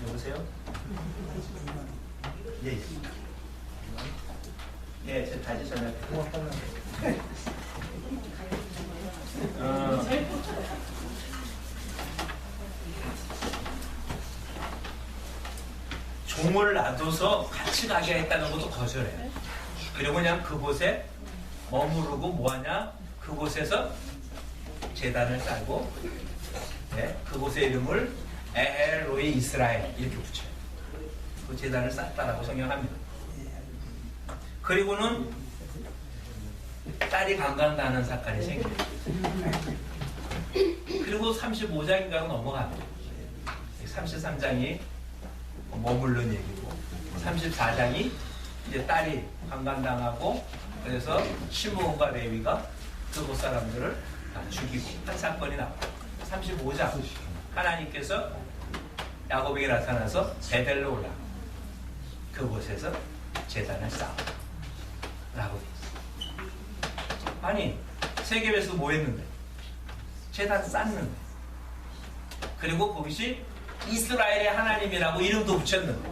여보세요? 예. 예, 저 다시 전화할게요. 종을 놔둬서 같이 가게 했다는 것도 거절해. 그리고 그냥 그곳에 머무르고 뭐하냐? 그곳에서 제단을 쌓고, 네, 그곳의 이름을 엘로이 이스라엘 이렇게 붙여요. 그 제단을 쌓았다라고 성경합니다. 그리고는 딸이 강간당하는 사건이 생겨요. 그리고 35장인가로 넘어갑니다. 33장이 머무른 얘기고 34장이 이제 딸이 강간당하고 그래서 시므온과 레위가 그곳 사람들을 죽이고 한 사건이 나와요. 35장 하나님께서 야곱에게 나타나서 베델로 올라 그곳에서 제단을 쌓아 라고 돼 있어요. 아니 세계에서 뭐 했는데? 제단 쌓는데. 그리고 그것이 이스라엘의 하나님이라고 이름도 붙였는데.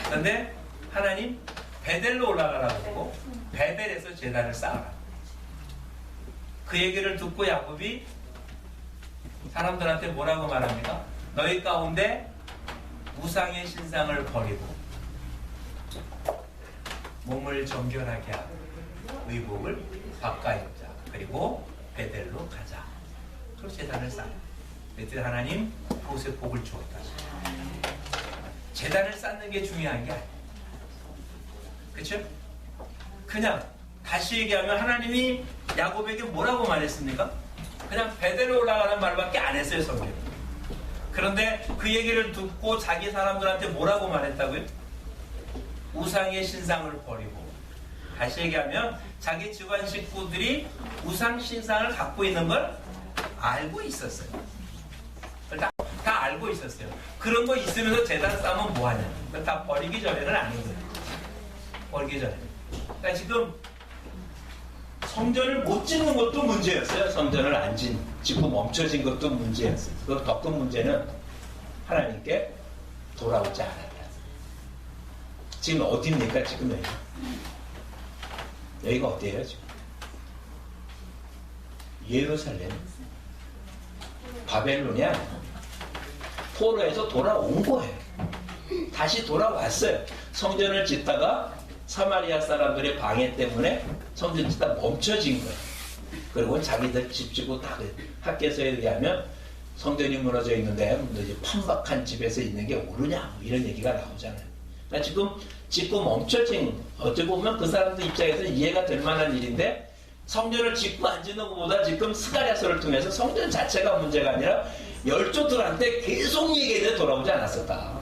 그런데 하나님 베델로 올라가라고 하고 베델에서 제단을 쌓아라. 그 얘기를 듣고 야곱이 사람들한테 뭐라고 말합니까? 너희 가운데 우상의 신상을 버리고 몸을 정결하게 하고 의복을 바꿔 입자. 그리고 베델로 가자. 그리고 제단을 쌓아. 그랬더니 하나님 그곳에 복을 주었다. 제단을 쌓는 게 중요한 게 아니에요. 그렇죠? 그냥 다시 얘기하면 하나님이 야곱에게 뭐라고 말했습니까? 그냥 베델로 올라가는 말밖에 안 했어요. 성경. 그런데 그 얘기를 듣고 자기 사람들한테 뭐라고 말했다고요? 우상의 신상을 버리고. 다시 얘기하면 자기 집안 식구들이 우상 신상을 갖고 있는 걸 알고 있었어요. 다 알고 있었어요. 그런 거 있으면서 재단 쌓으면 뭐하냐. 다 버리기 전에는 아닌 거예요. 버리기 전에. 그러니까 지금 성전을 못 짓는 것도 문제였어요. 성전을 안 짓고 멈춰진 것도 문제였어요. 그 더 큰 문제는 하나님께 돌아오지 않았다. 지금 어디입니까? 지금 여기가 어디예요? 지금 예루살렘, 바벨론이 아니야. 포로에서 돌아온 거예요. 다시 돌아왔어요. 성전을 짓다가 사마리아 사람들의 방해 때문에 성전 짓다 멈춰진 거예요. 그리고 자기들 집 짓고 다 학계서에 의하면 성전이 무너져 있는데 이제 판박한 집에서 있는 게 옳으냐 이런 얘기가 나오잖아요. 그러니까 지금 짓고 멈춰진, 어찌 보면 그 사람들 입장에서 이해가 될 만한 일인데, 성전을 짓고 안 짓는 것보다 지금 스가랴서를 통해서 성전 자체가 문제가 아니라 열조들한테 계속 얘기해서 돌아오지 않았었다.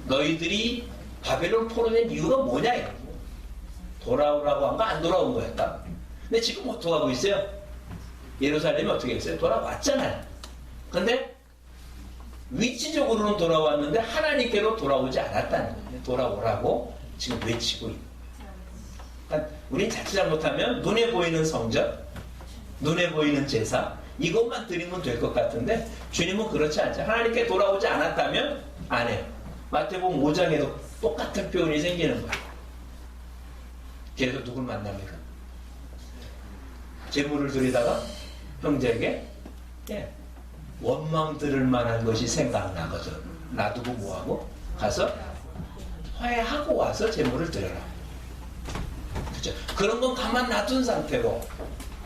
너희들이 바벨론 포로된 이유가 뭐냐 이러고 돌아오라고 한 거 안 돌아온 거였다. 근데 지금 어떻게 하고 있어요? 예루살렘이 어떻게 했어요? 돌아왔잖아요. 근데 위치적으로는 돌아왔는데 하나님께로 돌아오지 않았다는 거예요. 돌아오라고 지금 외치고 있는 거예요. 그러니까 우린 자칫 잘못하면 눈에 보이는 성전, 눈에 보이는 제사 이것만 드리면 될 것 같은데 주님은 그렇지 않죠. 하나님께 돌아오지 않았다면 안 해요. 마태복음 5장에도 똑같은 표현이 생기는 거예요. 그래서 누굴 만납니까? 재물을 드리다가 형제에게 원망 들을 만한 것이 생각나거든. 놔두고 뭐하고? 가서 화해하고 와서 재물을 드려라. 그렇죠? 그런 건 가만 놔둔 상태로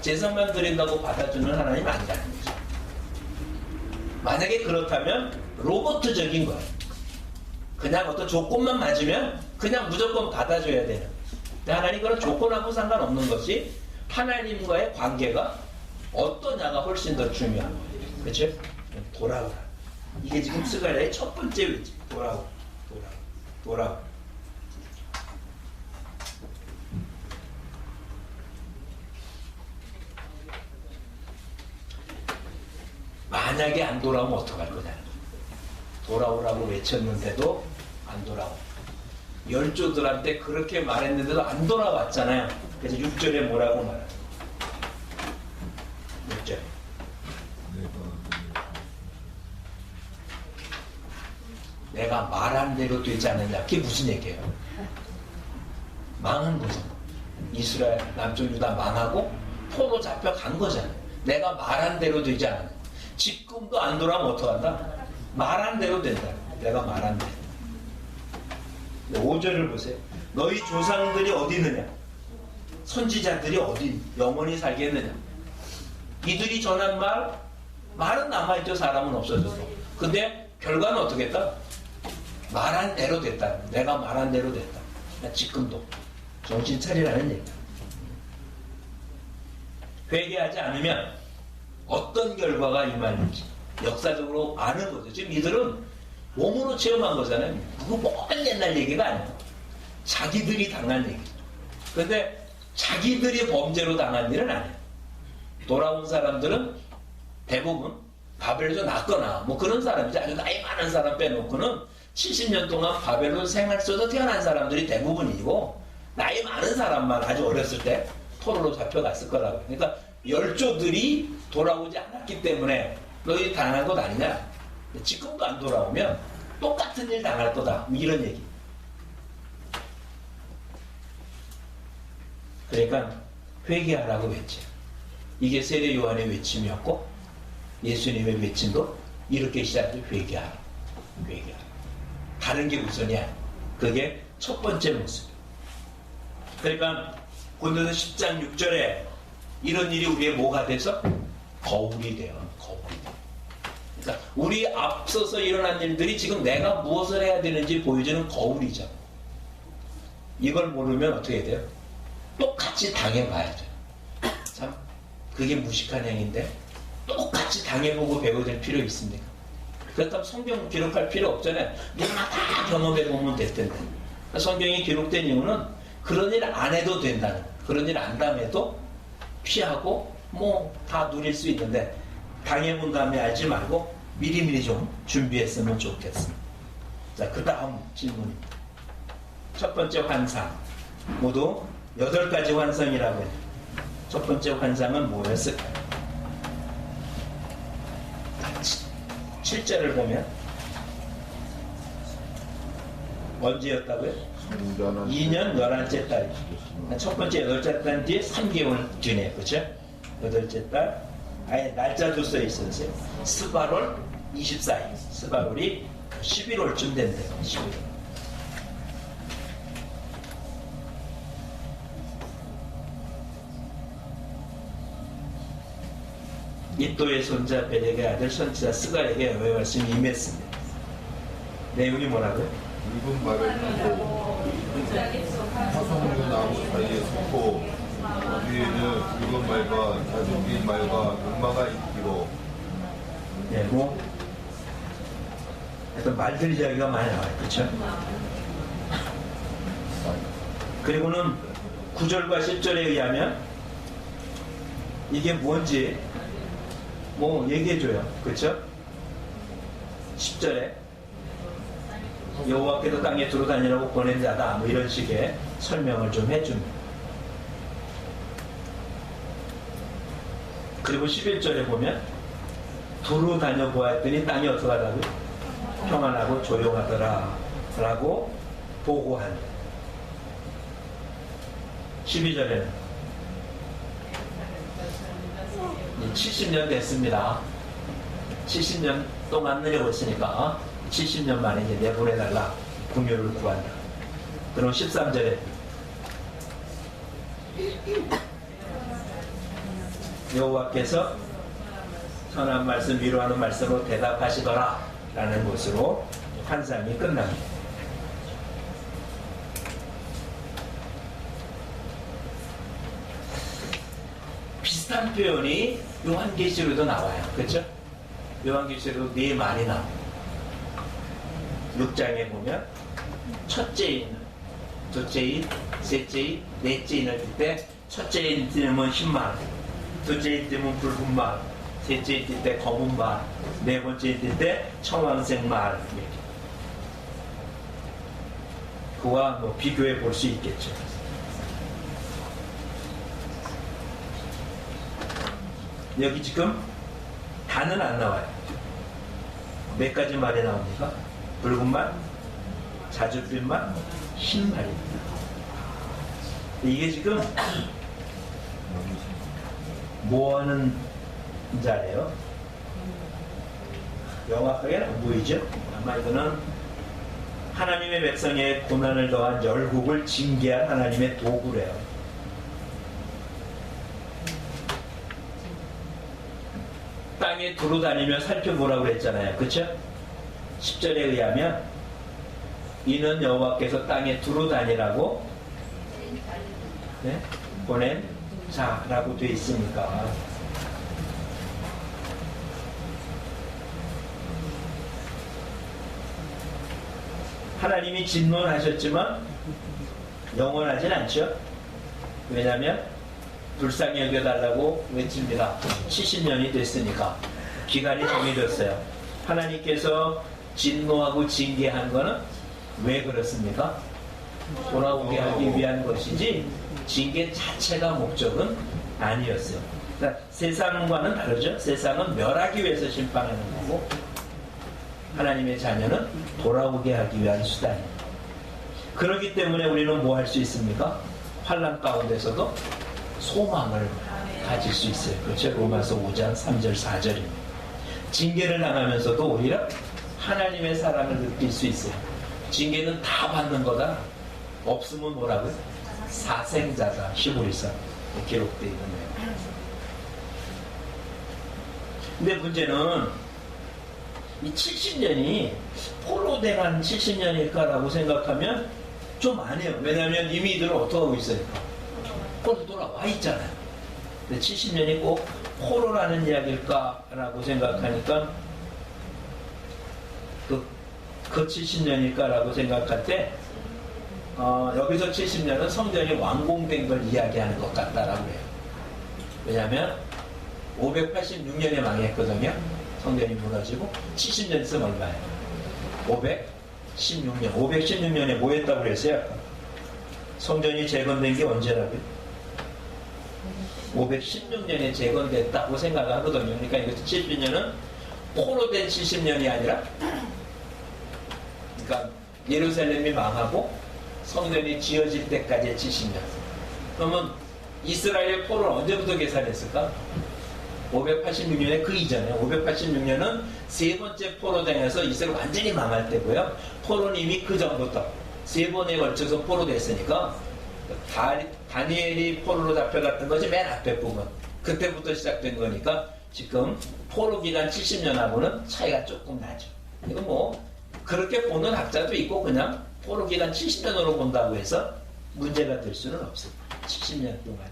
제사만 드린다고 받아주는 하나님 아니라는 거죠. 만약에 그렇다면 로버트적인 거예요. 그냥 어떤 조건만 맞으면 그냥 무조건 받아줘야 되는. 근데 하나님 그런 조건하고 상관없는 것이 하나님과의 관계가 어떠냐가 훨씬 더 중요한 거예요. 그렇죠? 돌아오라. 이게 지금 스가랴의 첫 번째 외침. 돌아오. 만약에 안 돌아오면 어떡할 거냐. 돌아오라고 외쳤는데도 안 돌아오고 열조들한테 그렇게 말했는데도 안 돌아왔잖아요. 그래서 6절에 뭐라고 말하는 거예요? 6절 내가 말한 대로 되지 않느냐. 그게 무슨 얘기예요? 망한 거죠. 이스라엘 남쪽 유다 망하고 포로 잡혀간 거잖아요. 내가 말한 대로 되지 않느냐. 지금도 안 돌아오면 어떡한다? 말한 대로 된다. 내가 말한 대로. 5절을 보세요. 너희 조상들이 어디 있느냐? 선지자들이 어디 영원히 살겠느냐? 이들이 전한 말은 남아있죠. 사람은 없어져도. 근데 결과는 어떻게 했다? 말한 대로 됐다. 내가 말한 대로 됐다. 지금도 정신 차리라는 얘기다. 회개하지 않으면 어떤 결과가 임하는지 역사적으로 아는 거죠. 지금 이들은 몸으로 체험한 거잖아요. 그거 먼 옛날 얘기가 아니에요. 자기들이 당한 얘기죠. 근데 자기들이 범죄로 당한 일은 아니에요. 돌아온 사람들은 대부분 바벨에서 낳거나 뭐 그런 사람이지. 아주 나이 많은 사람 빼놓고는 70년 동안 바벨론 생활 속에서 태어난 사람들이 대부분이고 나이 많은 사람만 아주 어렸을 때 포로로 잡혀갔을 거라고. 그러니까 열조들이 돌아오지 않았기 때문에 너희 당한 것 아니냐? 지금도 안 돌아오면 똑같은 일 당할 거다. 이런 얘기. 그러니까 회개하라고 외쳐. 이게 세례 요한의 외침이었고 예수님의 외침도 이렇게 시작해서 회개하라. 회개하라. 다른 게 우선이야. 그게 첫 번째 모습. 그러니까 고린도서 10장 6절에 이런 일이 우리의 뭐가 돼서? 거울이 돼요. 거울이 돼요. 그러니까 우리 앞서서 일어난 일들이 지금 내가 무엇을 해야 되는지 보여주는 거울이죠. 이걸 모르면 어떻게 돼요? 똑같이 당해봐야죠. 참 그게 무식한 행위인데 똑같이 당해보고 배워야 될 필요 있습니까? 그렇다면 성경 기록할 필요 없잖아요. 누구나 다 경험해 보면 될 텐데. 성경이 기록된 이유는 그런 일 안 해도 된다는, 그런 일 안 당해도 피하고 뭐 다 누릴 수 있는데, 당해본 다음에 알지 말고 미리미리 좀 준비했으면 좋겠습니다. 자, 그 다음 질문입니다. 첫 번째 환상. 모두 8가지 환상이라고 해요. 첫 번째 환상은 뭐였을까요? 7절을 보면 언제였다고요? 2년 11째 달. 첫 번째 8째 달 뒤에 3개월 뒤네요. 그렇죠? 8째 달. 아예 날짜도 써 있었어요. 스바롤 24일. 스바롤이 11월쯤 된대요. 11월. 이또의 손자 벨렉의 아들 선지자 스갈에게 여호와의 말씀이 임했습니다. 내용이 뭐라고요? 붉은 말을 타고 화석류 나무 사이에 섰고 위에는 붉은 말과 자주긴 말과 금마가 있기로. 네, 뭐 하여튼 말들 이야기가 많이 나와요. 그렇죠? 그리고는 9절과 10절에 의하면 이게 뭔지 뭐 얘기해줘요. 그렇죠? 10절에 여호와께서 땅에 두루 다니라고 보낸 자다, 뭐 이런 식의 설명을 좀 해줍니다. 그리고 11절에 보면 두루 다녀보았더니 땅이 어떡하다고요? 평안하고 조용하더라 라고 보고한다. 12절에는 70년 됐습니다. 70년 동안 내려오시니까 70년 만에 이제 내보내달라, 궁유를 구한다. 그럼 13절에 여호와께서 선한 말씀, 위로하는 말씀으로 대답하시더라 라는 것으로 환상이 끝납니다. 비슷한 표현이 요한계시록에도 나와요. 그렇죠? 요한계시록에도 4말이 나옵니다. 6장에 보면 첫째인, 둘째인, 셋째인, 넷째인을 뜰 때 첫째인 띠면 흰말, 둘째인 띠면 붉은 말, 셋째인 뜰 때 검은 말, 네 번째인 뜰 때 청황색 말. 그와 뭐 비교해 볼 수 있겠죠. 여기 지금 단은 안 나와요. 몇 가지 말이 나옵니까? 붉은 말, 자줏빛 말, 흰 말입니다. 이게 지금 뭐 하는 자래요? 명확하게는 안 보이죠? 아마 이거는 하나님의 백성의 고난을 더한 열국을 징계한 하나님의 도구래요. 땅에 두루 다니며 살펴보라고 그랬잖아요. 그렇죠? 10절에 의하면 이는 여호와께서 땅에 두루 다니라고 보낸 자라고 되어 있으니까 하나님이 진노하셨지만 영원하진 않죠. 왜냐하면 불쌍히 여겨달라고 외칩니다. 70년이 됐으니까 기간이 정해졌어요. 하나님께서 진노하고 징계한 거는 왜 그렇습니까? 돌아오게 하기 위한 것이지 징계 자체가 목적은 아니었어요. 그러니까 세상과는 다르죠. 세상은 멸하기 위해서 심판하는 거고 하나님의 자녀는 돌아오게 하기 위한 수단이에요. 그렇기 때문에 우리는 뭐 할 수 있습니까? 환난 가운데서도 소망을 가질 수 있어요. 그렇죠? 로마서 5장 3절 4절입니다. 징계를 당하면서도 오히려 하나님의 사랑을 느낄 수 있어요. 징계는 다 받는 거다. 없으면 뭐라고요? 사생자다. 히브리서 기록되어 있네요. 근데 문제는 이 70년이 포로대한 70년일까라고 생각하면 좀 아니에요. 왜냐하면 이미 이들은 어떻게 하고 있어요? 포로 돌아와 있잖아요. 근데 70년이 꼭 포로라는 이야기일까라고 생각하니까 그 70년일까라고 생각할 때 여기서 70년은 성전이 완공된 걸 이야기하는 것 같다라고 해요. 왜냐하면 586년에 망했거든요. 성전이 무너지고 70년 있으면 얼마예요? 516년. 516년에 뭐 했다고 그랬어요? 성전이 재건된 게 언제라고요? 516년에 재건됐다고 생각하거든요. 그러니까 이거 70년은 포로된 70년이 아니라, 그러니까 예루살렘이 망하고 성전이 지어질 때까지의 70년. 그러면 이스라엘 포로는 언제부터 계산했을까? 586년에 그 이전에 586년은 세 번째 포로당에서 이스라엘 완전히 망할 때고요. 포로님이 그 전부터 세 번에 걸쳐서 포로됐으니까 다니엘이 포로로 잡혀갔던 것이 맨 앞에 부분. 그때부터 시작된 거니까 지금 포로 기간 70년하고는 차이가 조금 나죠. 이거 뭐 그렇게 보는 학자도 있고 그냥 포로 기간 70년으로 본다고 해서 문제가 될 수는 없어요. 70년 동안에.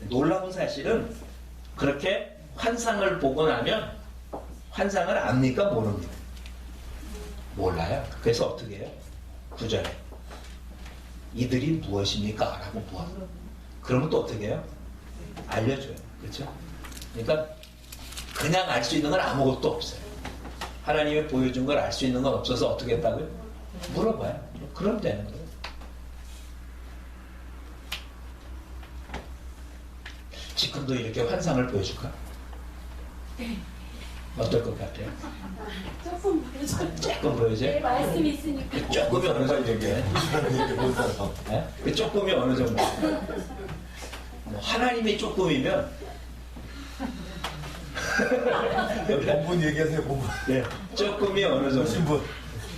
놀라운 사실은 그렇게 환상을 보고 나면 환상을 압니까? 모릅니까? 몰라요. 그래서 어떻게 해요? 구절에 이들이 무엇입니까? 라고 물어요. 그러면 또 어떻게 해요? 알려줘요. 그렇죠? 그러니까 그냥 알 수 있는 건 아무것도 없어요. 하나님이 보여준 걸 알 수 있는 건 없어서 어떻게 했다고요? 물어봐요. 그럼 되는 거예요. 지금도 이렇게 환상을 보여줄까? 어떨 것 같아요? 조금 보여줘요. 조금 보여줘요? 네, 말씀이 있으니까. 조금이 어느 정도예요? 네? 그 조금이 어느 정도? 뭐 하나님이 조금이면 본분 얘기하세요, 본분. 네, 조금이 어느 정도? 신분.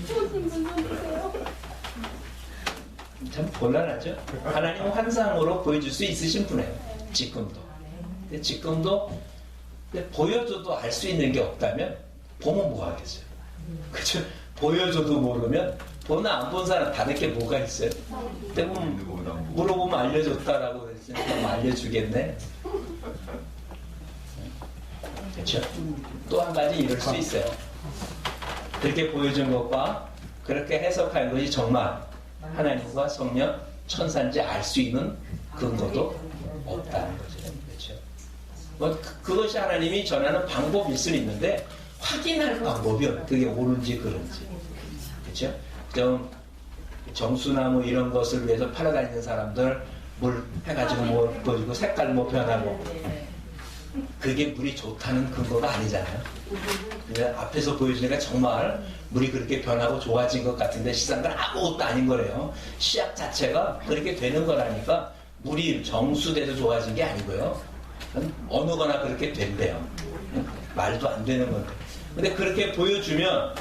손님 손 보세요. 참 곤란하죠? 하나님은 환상으로 보여줄 수 있으신 분이에요. 지금도. 근데 지금도 보여줘도 알 수 있는 게 없다면 보면 뭐 하겠어요? 그죠? 보여줘도 모르면 보나 안 본 사람 다를 게 뭐가 있어요? 대부분 물어보면 알려줬다라고 그랬으니까 뭐 알려주겠네. 그렇죠? 또 한 가지 이럴 수 있어요. 그렇게 보여준 것과 그렇게 해석한 것이 정말 하나님과 성령, 천사인지 알 수 있는 근거도 없다는 거죠. 그렇죠? 뭐 그것이 하나님이 전하는 방법일 수는 있는데 확인할 방법이 그게 옳은지 그른지. 그렇죠? 좀 정수나 뭐 이런 것을 위해서 팔아다니는 사람들 물 해가지고 뭐 보여주고 색깔 뭐 변하고 그게 물이 좋다는 근거가 아니잖아요. 그냥 앞에서 보여주니까 정말 물이 그렇게 변하고 좋아진 것 같은데 실상 건 아무것도 아닌 거래요. 시약 자체가 그렇게 되는 거라니까 물이 정수돼서 좋아진 게 아니고요. 어느 거나 그렇게 된대요. 말도 안 되는 건데. 근데 그렇게 보여주면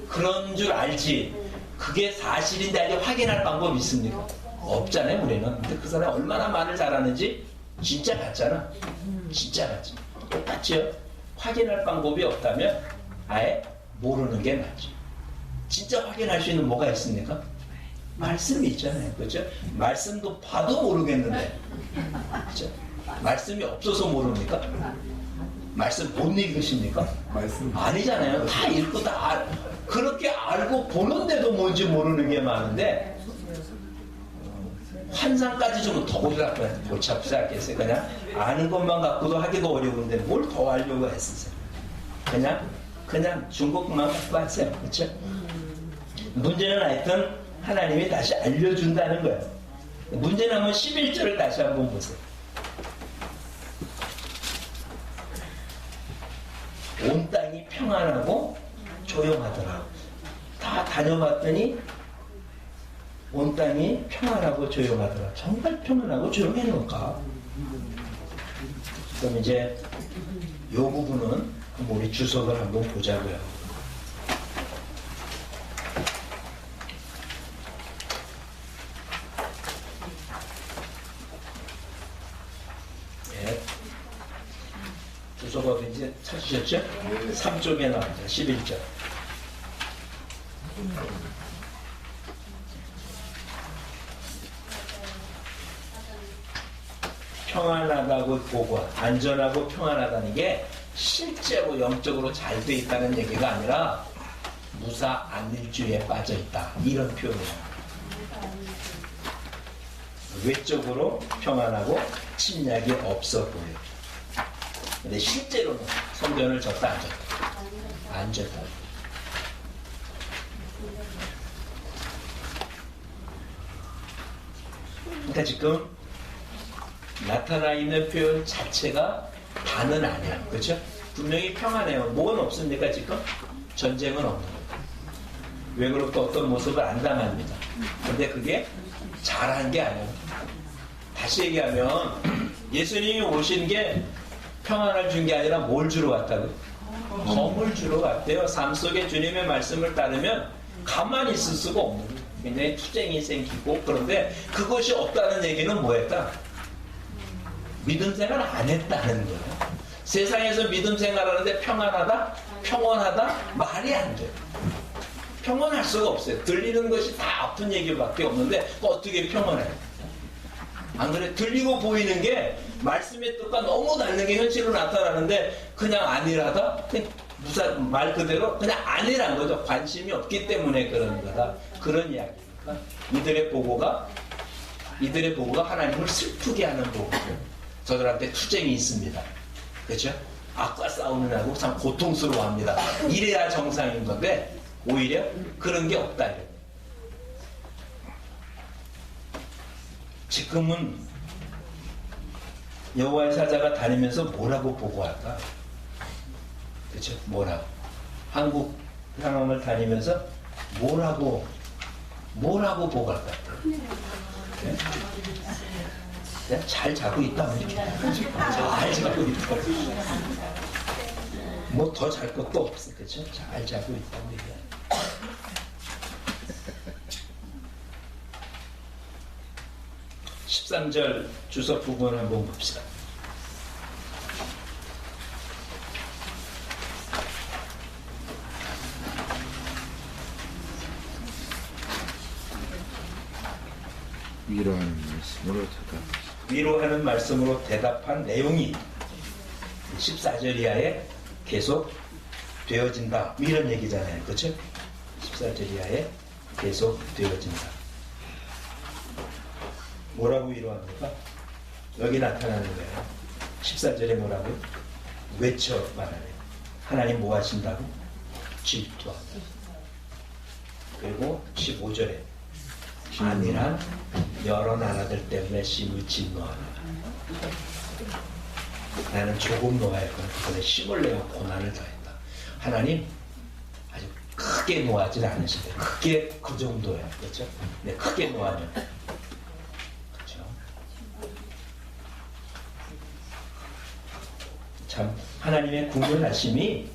그런 줄 알지 그게 사실인지 아닌지 확인할 방법이 있습니까? 없잖아요, 우리는. 근데 그 사람이 얼마나 말을 잘하는지 진짜 같잖아. 진짜 같지. 똑같죠? 확인할 방법이 없다면 아예 모르는 게 낫죠. 진짜 확인할 수 있는 뭐가 있습니까? 말씀이 있잖아요. 그렇죠? 말씀도 봐도 모르겠는데. 그렇죠? 말씀이 없어서 모릅니까? 말씀 못 읽으십니까? 말씀. 아니잖아요. 다 읽고 다 그렇게 알고 보는데도 뭔지 모르는 게 많은데 환상까지 주면 더 골치 아프지 않겠어요? 그냥 아는 것만 갖고도 하기도 어려운데 뭘 더 하려고 했으세요? 그냥 중국만 갖고 하세요. 그렇죠? 문제는 하여튼 하나님이 다시 알려준다는 거예요. 문제는 한번 11절을 다시 한번 보세요. 온 땅이 평안하고 조용하더라. 다 다녀봤더니 온 땅이 평안하고 조용하더라. 정말 평안하고 조용해놓을까? 그럼 이제 이 부분은 우리 주석을 한번 보자고요. 네. 주석을 이제 찾으셨죠? 3쪽에 나옵니다. 11절. 평안하다고 보고 안전하고 평안하다는 게 실제로 영적으로 잘 돼 있다는 얘기가 아니라 무사 안일주의에 빠져 있다. 이런 표현이에요. 외적으로 평안하고 침략이 없어 보여요. 근데 실제로는 성전을 졌다 안 졌다? 안 졌다. 그러니까 지금 나타나 있는 표현 자체가 다는 아니야. 그렇죠? 분명히 평안해요. 뭐는 없습니까 지금? 전쟁은 없는 거예요. 왜 그럴까 어떤 모습을 안 당합니다. 근데 그게 잘한 게 아니에요. 다시 얘기하면 예수님이 오신 게 평안을 준 게 아니라 뭘 주러 왔다고요? 검을 주러 왔대요. 삶 속에 주님의 말씀을 따르면 가만히 있을 수가 없는 거예요. 굉장히 투쟁이 생기고. 그런데 그것이 없다는 얘기는 뭐였다? 믿음 생활 안 했다는 거예요. 세상에서 믿음 생활하는데 평안하다? 평온하다? 말이 안 돼요. 평온할 수가 없어요. 들리는 것이 다 아픈 얘기밖에 없는데 어떻게 평온해요? 안 그래? 들리고 보이는 게 말씀의 뜻과 너무 다른 게 현실로 나타나는데 그냥 안일하다? 말 그대로 그냥 안일한 거죠. 관심이 없기 때문에 그런 거다. 그런 이야기니까 이들의 보고가 하나님을 슬프게 하는 보고예요. 저들한테 투쟁이 있습니다. 그렇죠? 악과 싸우느라고 참 고통스러워합니다. 이래야 정상인 건데 오히려 그런 게 없다. 이래요. 지금은 여호와의 사자가 다니면서 뭐라고 보고할까? 그렇죠? 뭐라고? 한국 상황을 다니면서 뭐라고 보고할 것 같아요? 네? 네? 잘 자고 있다. 이렇게. 잘 자고 있다. 뭐 더 잘 것도 없어. 그렇죠? 잘 자고 있다. 이렇게. 13절 주석 부분 한번 봅시다. 위로하는 말씀으로 대답한 내용이 14절 이하에 계속 되어진다. 이런 얘기잖아요. 그렇죠? 14절 이하에 계속 되어진다. 뭐라고 위로합니까? 여기 나타나는 거예요. 14절에 뭐라고요? 외쳐 말하래요. 하나님 뭐 하신다고? 질투한다. 그리고 15절에 안일한 여러 나라들 때문에 심을 진노하노라. 나는 조금 노하였거든. 그런데 심을 내어 고난을 더했다. 하나님 아주 크게 노하지 않으시대. 크게 그 정도야. 그렇죠? 근데 크게 노하면 그렇죠? 참 하나님의 구별하심이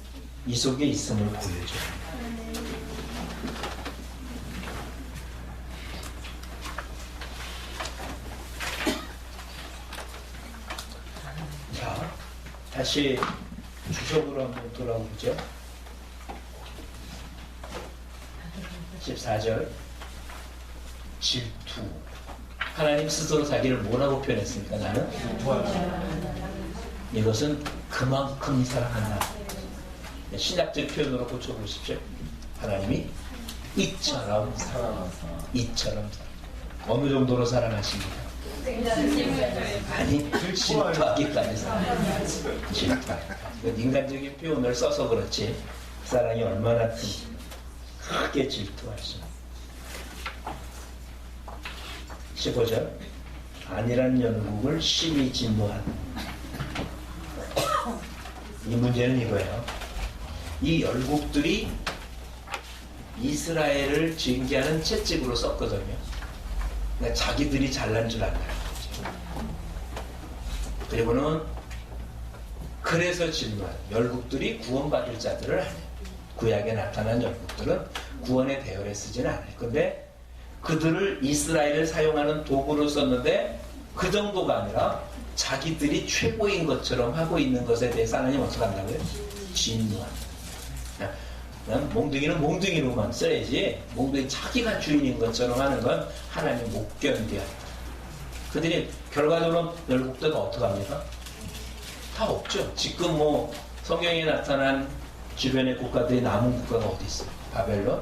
이 속에 있음을 보여줘요. 다시 주석으로 한번 돌아오죠. 14절 질투. 하나님 스스로 자기를 뭐라고 표현했습니까? 나는 이것은 그만큼 사랑한다. 신약적 표현으로 고쳐보십시오. 하나님이 이처럼 사랑한다. 이처럼 사랑. 어느 정도로 사랑하십니까? 아니, 질투하기까지 사랑해요. 질투하기까지. 인간적인 표현을 써서 그렇지 사랑이 얼마나 큰지 크게 질투할 수. 15절 안일한 열국을 심히 진노한. 이 문제는 이거예요. 이 열국들이 이스라엘을 징계하는 채찍으로 썼거든요. 자기들이 잘난 줄 안다는 거죠. 그리고는 그래서 진노한 열국들이 구원받을 자들을 안 해요. 구약에 나타난 열국들은 구원의 대열에 쓰지는 않아요. 근데 그들을 이스라엘을 사용하는 도구로 썼는데 그 정도가 아니라 자기들이 최고인 것처럼 하고 있는 것에 대해서 하나님 어떻게 한다고요? 진노한다. 몽둥이는 몽둥이로만 써야지 몽둥이 자기가 주인인 것처럼 하는 건 하나님 못 견뎌요. 그들이 결과적으로 열국들은 어떻게 합니까? 다 없죠. 지금 뭐 성경에 나타난 주변의 국가들이 남은 국가가 어디 있어요? 바벨론?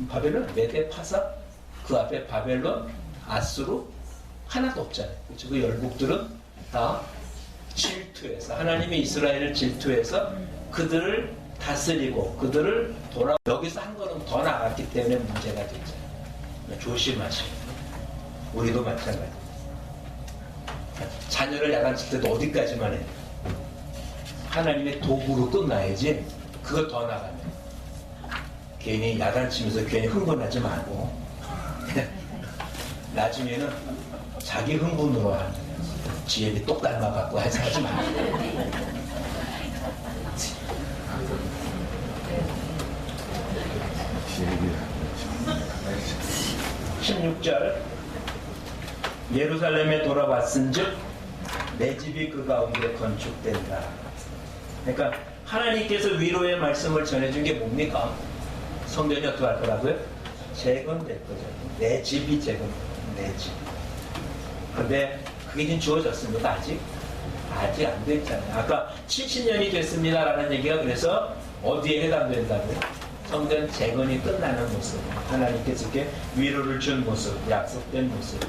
바벨론? 메데 파사? 그 앞에 바벨론? 아수르? 하나도 없잖아요. 그렇죠? 그 열국들은 다 질투해서 하나님이 이스라엘을 질투해서 그들을 다스리고 그들을 여기서 한 걸음 더 나갔기 때문에 문제가 됐잖아요. 조심하시고 우리도 마찬가지. 자녀를 야단칠 때도 어디까지만 해? 하나님의 도구로 끝나야지. 그거 더 나가면 괜히 야단치면서 괜히 흥분하지 말고 나중에는 자기 흥분으로 하는 지혜비 똑 닮아갖고 해서 하지 말고 16절 예루살렘에 돌아왔은즉 내 집이 그 가운데 건축된다. 그러니까 하나님께서 위로의 말씀을 전해준 게 뭡니까? 성전이 어떻게 할 거라고요? 재건될 거죠. 내 집이 내 집. 근데 그게 지금 주어졌습니다. 아직 안 됐잖아요. 아까 70년이 됐습니다라는 얘기가 그래서 어디에 해당된다고요? 성전 재건이 끝나는 모습, 하나님께서 이렇게 위로를 준 모습, 약속된 모습.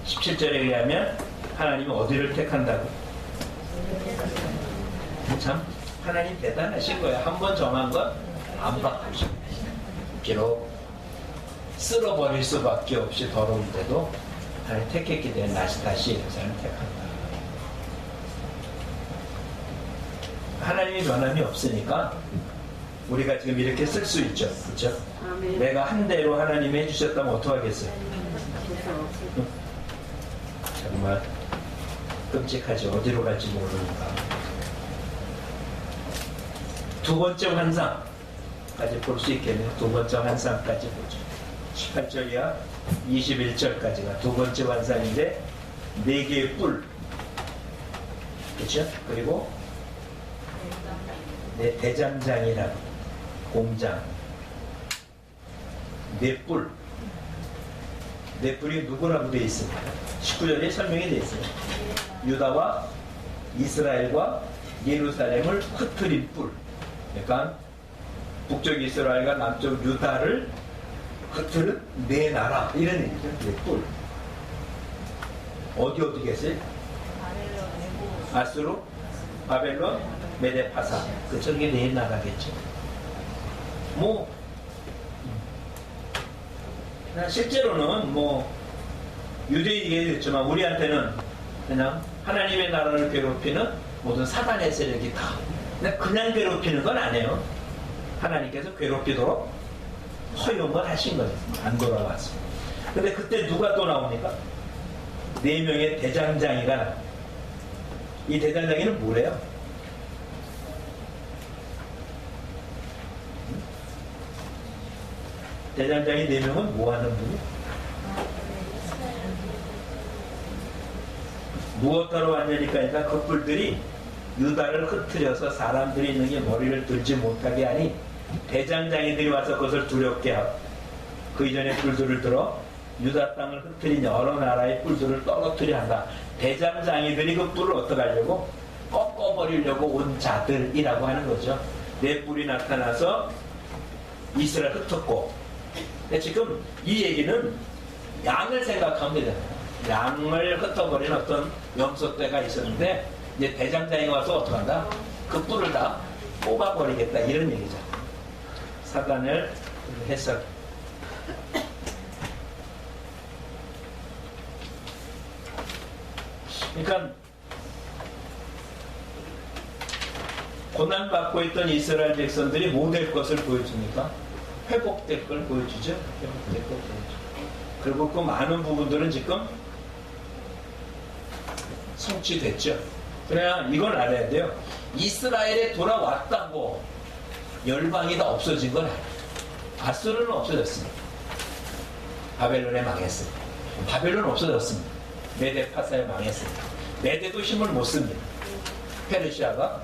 17절에 의하면 하나님은 어디를 택한다고? 참 하나님 대단하신 거예요. 한 번 정한 건 안 바꾸시고 비록 쓸어버릴 수밖에 없이 더러운데도 하나님 택했기 때문에 다시 예루살렘을 택한다. 하나님이 변함이 없으니까 우리가 지금 이렇게 쓸 수 있죠. 그렇죠? 내가 한 대로 하나님이 해주셨다면 어떡하겠어요? 정말 끔찍하지. 어디로 갈지 모르니까. 두 번째 환상까지 볼 수 있겠네요. 두 번째 환상까지 보죠. 18절이야 21절까지가 두 번째 환상인데 네 개의 뿔, 그렇죠? 그리고 내 대장장이라고 공장 네 뿔, 네 뿔이 누구라고 되어 있습니다. 19절에 설명이 되어 있어요. 유다와 이스라엘과 예루살렘을 흩트린 뿔. 그러니까 북쪽 이스라엘과 남쪽 유다를 흩트는 네 나라 이런 얘기죠. 네 뿔. 어디 계세요? 아수르, 바벨론, 메데파사. 그 저게 네 나라겠죠. 실제로는 유대인이 됐지만 우리한테는 그냥 하나님의 나라를 괴롭히는 모든 사단의 세력이 다 그냥 괴롭히는 건 아니에요. 하나님께서 괴롭히도록 허용을 하신 거예요. 안 돌아왔어. 근데 그때 누가 또 나옵니까? 4명의 대장장이가 나와요. 이 대장장이는 뭐래요? 대장장이 4명은 뭐 하는 분이에요? 무엇하러 왔냐니까 그 뿔들이 유다를 흩트려서 사람들이 있는 게 머리를 들지 못하게 하니 대장장이들이 와서 그것을 두렵게 하고 그 이전에 뿔들을 들어 유다 땅을 흩트린 여러 나라의 뿔들을 떨어뜨려 한다. 대장장이들이 그 뿔을 어떻게 하려고? 꺾어버리려고 온 자들이라고 하는 거죠. 네 뿔이 나타나서 이스라엘 흩었고, 지금 이 얘기는 양을 생각하면 되잖아요. 양을 흩어버린 어떤 염소 떼가 있었는데 이제 대장장이가 와서 어떡한다? 그 뿔을 다 뽑아버리겠다 이런 얘기죠. 사단을 해석. 그러니까 고난받고 있던 이스라엘 백성들이 뭐 될 것을 보여줍니까? 회복될 걸 보여주죠. 회복될 걸 보여주죠. 그리고 그 많은 부분들은 지금 성취됐죠. 그래야 이건 알아야 돼요. 이스라엘에 돌아왔다고 열방이 다 없어진 건 아니에요. 아수르는 없어졌습니다. 바벨론에 망했습니다. 바벨론 없어졌습니다. 메데 파사에 망했습니다. 메데도 힘을 못 씁니다. 페르시아가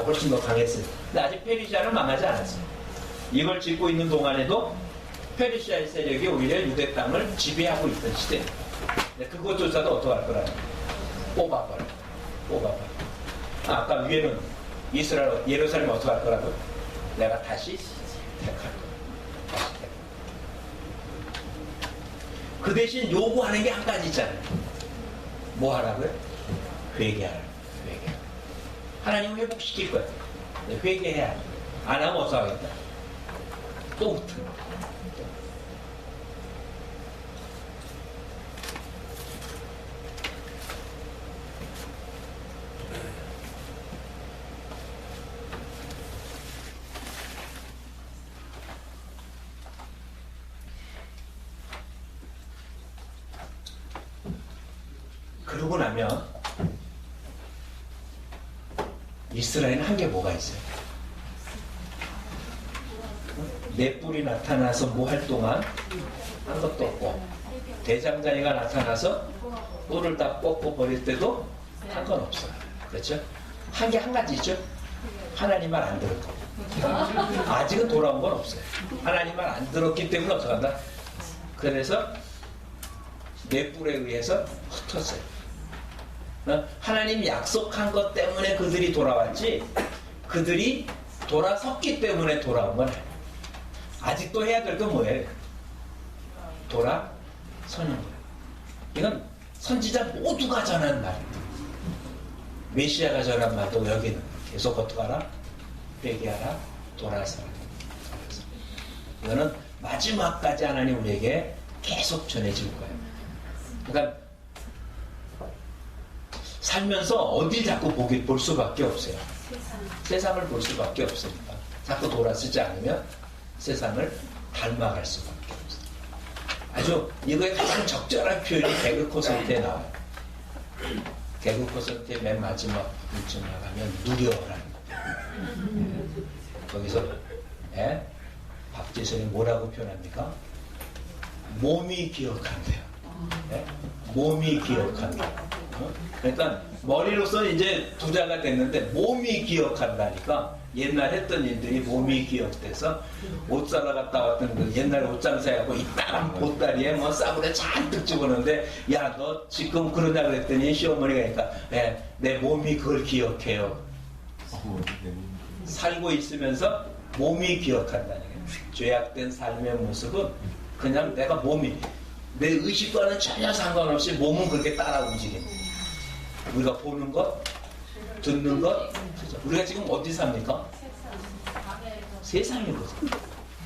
훨씬 더 강했습니다. 근데 아직 페르시아는 망하지 않았어요. 이걸 짓고 있는 동안에도 페르시아의 세력이 오히려 유대 땅을 지배하고 있던 시대입니다. 그것조차도 어떡할 거라고? 뽑아버려. 아까 위에는 이스라엘, 예루살렘 어떻게 할 거라고? 내가 다시 택할 거야. 다시 택. 그 대신 요구하는 게 한 가지 있잖아요. 뭐 하라고요? 회개하라. 회개. 하나님은 회복시킬 거야. 회개해야 돼. 안 하면 어떡하겠다? 또 붙은 거야. 그러고 나면 이스라엘은 한 게 뭐가 있어요? 내 뿔이 나타나서 뭐 할 동안 한 것도 없고, 대장장이가 나타나서 뿔을 다 뽑고 버릴 때도 한 건 없어요. 그렇죠? 한 게 한 가지 있죠? 하나님 말 안 들었고, 아직은 돌아온 건 없어요. 하나님 말 안 들었기 때문에 어떡한다? 그래서 내 뿔에 의해서 흩었어요. 하나님 약속한 것 때문에 그들이 돌아왔지, 그들이 돌아섰기 때문에 돌아온 건 아니에요. 아직도 해야 될 건 뭐예요? 돌아서는 거예요. 이건 선지자 모두가 전한 말입니다. 메시아가 전한 말도 여기는 계속 어떻게 하라? 회개하라, 돌아서라. 이거는 마지막까지 하나님 우리에게 계속 전해질 거예요. 그러니까 살면서 어딜 자꾸 볼 수밖에 없어요. 세상을 볼 수밖에 없으니까. 자꾸 돌아서지 않으면 세상을 닮아갈 수밖에 없어요. 아주 이거의 가장 적절한 표현이 개그 콘서트에 나와요. 개그 콘서트의 맨 마지막 일쯤 나가면 누려라는 거예요. 거기서 박지선이 뭐라고 표현합니까? 몸이 기억한대요. 몸이 기억한다. 그러니까 머리로서는 이제 부자가 됐는데 몸이 기억한다니까, 옛날 했던 일들이 몸이 기억돼서 옷 사러 갔다 왔던 그 옛날에 옷장사에 하고 이따한 보따리에 뭐 싸구려 잔뜩 집어넣는데, 야 너 지금 그러냐 그랬더니 시어머니가 그러니까 내 몸이 그걸 기억해요. 살고 있으면서 몸이 기억한다니까. 죄악된 삶의 모습은 그냥 내가 몸이, 내 의식과는 전혀 상관없이 몸은 그렇게 따라 움직입니다. 우리가 보는 것, 듣는 것, 우리가 지금 어디 삽니까? 세상이거든.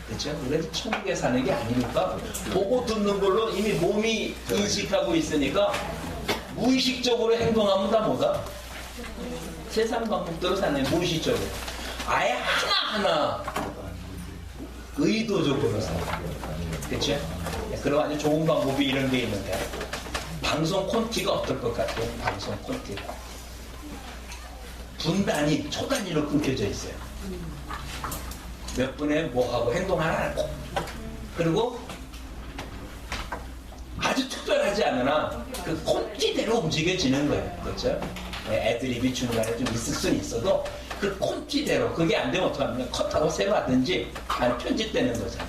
그렇죠? 우리가 천국에 사는 게 아니니까 보고 듣는 걸로 이미 몸이 인식하고 있으니까 무의식적으로 행동하면 다 뭐다? 세상 방법대로 사는 무의식적으로. 아예 하나하나 의도적으로 살아. 그렇죠? 그럼 아주 좋은 방법이 이런 게 있는데, 방송 콘티가 어떨 것 같아요? 방송 콘티가 분단위, 초단위로 끊겨져 있어요. 몇 분에 뭐하고 행동 하나 하고, 그리고 아주 특별하지 않으나 그 콘티대로 움직여지는 거예요. 그렇죠? 애드립이 중간에 좀 있을 수는 있어도 그 콘티대로, 그게 안 되면 어떡합니까? 컷하고 세로하든지 아니 편집되는 거잖아요.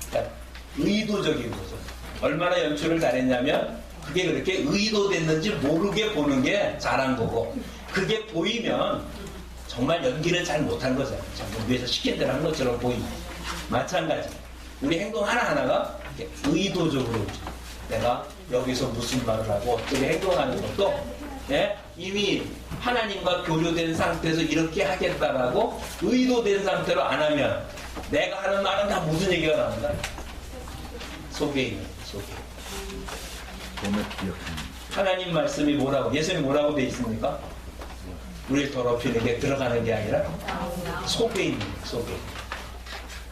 그러니까 의도적인 거죠. 얼마나 연출을 잘했냐면 그게 그렇게 의도됐는지 모르게 보는 게 잘한 거고, 그게 보이면 정말 연기를 잘 못한 거잖아요. 위에서 시킨 대로 한 것처럼 보입니다. 마찬가지. 우리 행동 하나하나가 의도적으로 내가 여기서 무슨 말을 하고 어떻게 행동하는 것도 이미 하나님과 교류된 상태에서 이렇게 하겠다라고 의도된 상태로 안 하면 내가 하는 말은 다 무슨 얘기가 나온다? 속에 있는, 속에. 하나님 말씀이 뭐라고, 예수님이 뭐라고 돼 있습니까? 우리를 더럽히는 게 들어가는 게 아니라 속에 있는, 속에.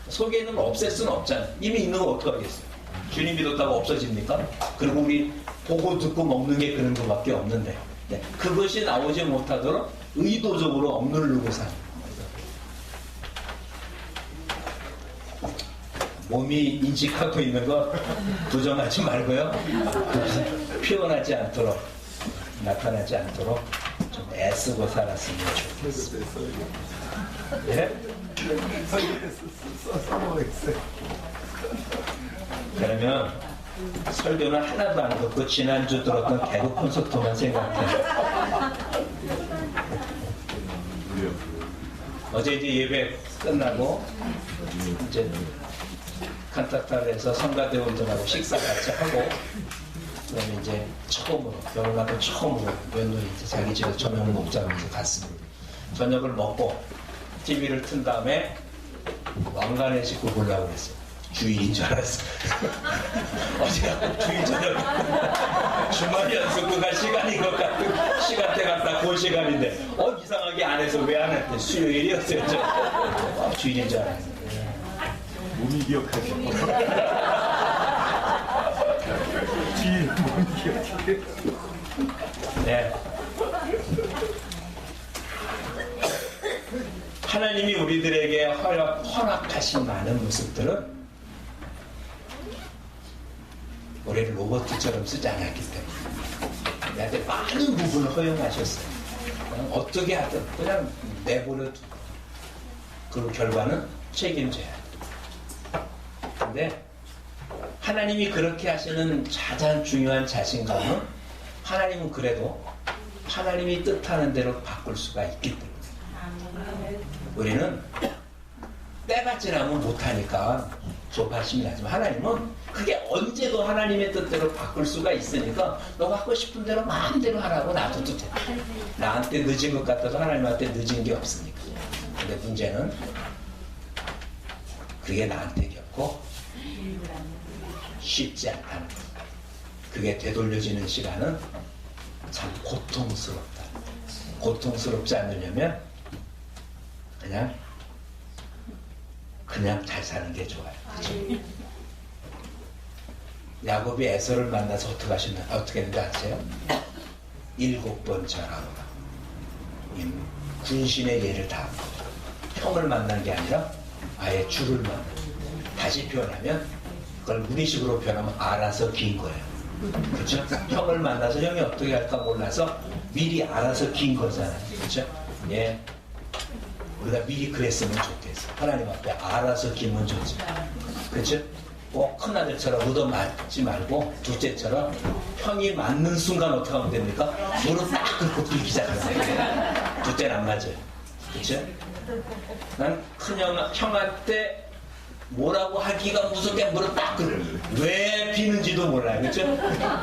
속에 있는 걸 없앨 수는 없잖아요. 이미 있는 걸 어떻게 하겠어요? 주님 믿었다고 없어집니까? 그리고 우리 보고 듣고 먹는 게 그런 것밖에 없는데, 그것이 나오지 못하도록 의도적으로 억누르고 사는 거예요. 몸이 인식하고 있는 거 부정하지 말고요. 표현하지 않도록, 나타나지 않도록 좀 애쓰고 살았으면 좋겠습니다. 예? 그러면 설교는 하나도 안 듣고 지난주 들었던 개그 콘서트만 생각해. 어제 이제 예배 끝나고 이제 칸타타에서 성가대원들하고 식사 같이 하고 그다음에 이제 처음으로 결혼하고 처음으로 며느리 이제 자기 집에 저녁을 먹자면서 갔습니다. 저녁을 먹고 TV를 튼 다음에 왕관의 식구 보려고 그랬어요. 주일인 줄 알았어. 어제가 주일 저녁 주말 연습 갈 시간인 것 같은 시간대 같다 그 시간인데 이상하게 안 해서 왜 안 했대. 수요일이었어요. 주일인 줄 알았어요. 몸이 기억하시고. 뒤에 몸이 기억해. 네. 하나님이 우리들에게 허락하신 많은 모습들은 우리를 로봇처럼 쓰지 않았기 때문에 우리한테 많은 부분을 허용하셨어요. 어떻게 하든 그냥 내버려두고 그 결과는 책임져야 돼. 근데 하나님이 그렇게 하시는 가장 중요한 자신감은 하나님은 그래도 하나님이 뜻하는 대로 바꿀 수가 있기 때문에 우리는 때가 지나면 못하니까 조바심이 나지만 하나님은 그게 언제도 하나님의 뜻대로 바꿀 수가 있으니까 너가 하고 싶은 대로 마음대로 하라고 놔둬도 돼. 나한테 늦은 것 같아도 하나님한테 늦은 게 없으니까. 근데 문제는 그게 나한테 겪고 쉽지 않다는 것. 그게 되돌려지는 시간은 참 고통스럽다. 고통스럽지 않으려면 그냥 잘 사는 게 좋아요. 그렇죠? 야곱이 에서를 만나서 어떻게 했는지 아세요? 7번 절하고 군신의 예를 다 형을 만난 게 아니라 아예 주를 만나. 다시 표현하면 그걸 우리식으로 표현하면 알아서 긴 거예요. 그렇죠? 형을 만나서 형이 어떻게 할까 몰라서 미리 알아서 긴 거잖아요. 그렇죠? 예. 우리가 미리 그랬으면 좋겠어. 하나님 앞에 알아서 기면 좋지. 그렇죠? 꼭 큰아들처럼 얻어맞지 말고 둘째처럼 형이 맞는 순간 어떻게 하면 됩니까? 무릎 딱 꿇고 빌기 시작하는 둘째는 안 맞아요. 그렇죠? 난 형한테 뭐라고 하기가 무섭게 무릎 딱 꿇어요. 왜 비는지도 몰라요. 그렇죠?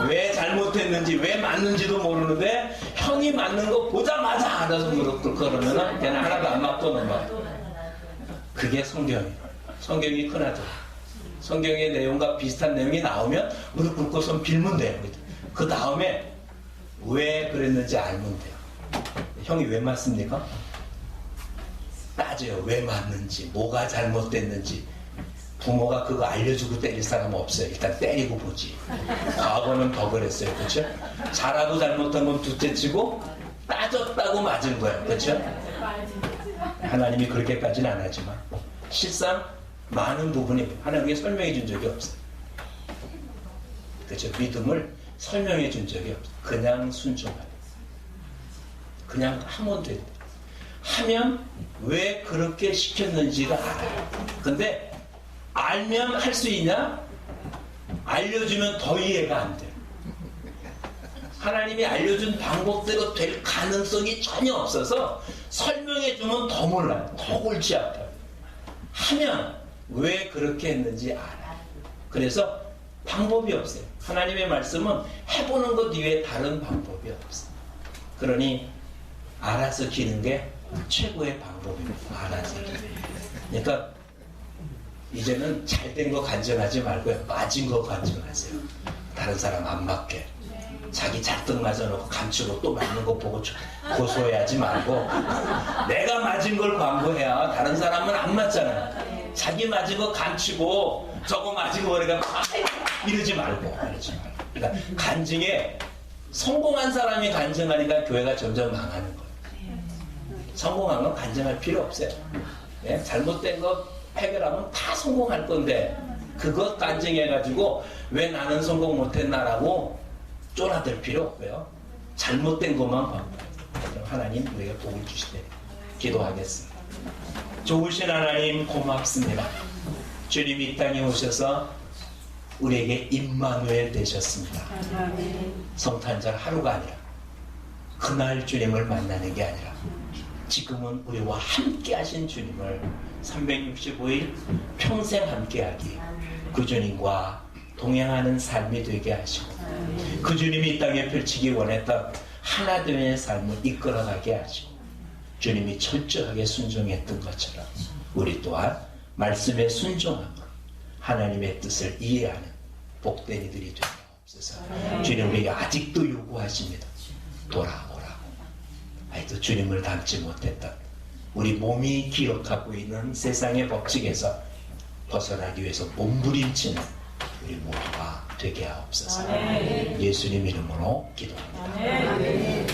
왜 잘못했는지 왜 맞는지도 모르는데 형이 맞는 거 보자마자 알아서 무릎 꿇고 그러면 걔는 하나도 안 맞고 넘어요. 그게 성경이에요. 성경이 큰아들. 성경의 내용과 비슷한 내용이 나오면 무릎 꿇고 손 빌면 돼요. 그 다음에 왜 그랬는지 알면 돼요. 형이 왜 맞습니까? 따져요. 왜 맞는지, 뭐가 잘못됐는지. 부모가 그거 알려주고 때릴 사람은 없어요. 일단 때리고 보지. 과거는 더 그랬어요. 그렇죠? 잘하고 잘못한 건 둘째치고 따졌다고 맞은 거예요. 그렇죠? 하나님이 그렇게까지는 안 하지만 실상 많은 부분이 하나님께 설명해 준 적이 없어요. 그렇죠? 믿음을 설명해 준 적이 없어요. 그냥 순종하는. 그냥 하면 돼요. 하면 왜 그렇게 시켰는지가 알아요. 근데 알면 할 수 있냐? 알려주면 더 이해가 안 돼요. 하나님이 알려준 방법대로 될 가능성이 전혀 없어서 설명해주면 더 몰라요. 더 골치 아파요. 하면 왜 그렇게 했는지 알아요. 그래서 방법이 없어요. 하나님의 말씀은 해보는 것 이외에 다른 방법이 없어요. 그러니 알아서 기는 게 최고의 방법입니다. 알아서. 그러니까 이제는 잘된 거 간증하지 말고요. 맞은 거 간증하세요. 다른 사람 안 맞게. 자기 잔뜩 맞아놓고 감추고 또 맞는 거 보고 고소해하지 말고 내가 맞은 걸 광고해야 다른 사람은 안 맞잖아요. 자기 맞은 거 감추고 저거 맞은 거 그러니까 이러지 말고. 그러니까 간증에 성공한 사람이 간증하니까 교회가 점점 망하는 거예요. 성공한 건 간증할 필요 없어요. 예? 잘못된 거 해결하면 다 성공할 건데 그것 간증해가지고 왜 나는 성공 못했나라고 쫄아들 필요 없고요. 잘못된 것만 광고해요. 하나님 우리에게 복을 주시되 기도하겠습니다. 좋으신 하나님 고맙습니다. 주님 이 땅에 오셔서 우리에게 임마누엘 되셨습니다. 성탄절 하루가 아니라 그날 주님을 만나는 게 아니라 지금은 우리와 함께 하신 주님을 365일 평생 함께하기, 그 주님과 동행하는 삶이 되게 하시고, 그 주님이 이 땅에 펼치기 원했던 하나됨의 삶을 이끌어가게 하시고, 주님이 철저하게 순종했던 것처럼 우리 또한 말씀에 순종하고 하나님의 뜻을 이해하는 복된 이들이 되게 없어서 주님 우리에게 아직도 요구하십니다. 돌아오라고. 아직도 주님을 닮지 못했던 우리 몸이 기억하고 있는 세상의 법칙에서 벗어나기 위해서 몸부림치는 우리 모두가 되게 하옵소서. 예수님 이름으로 기도합니다.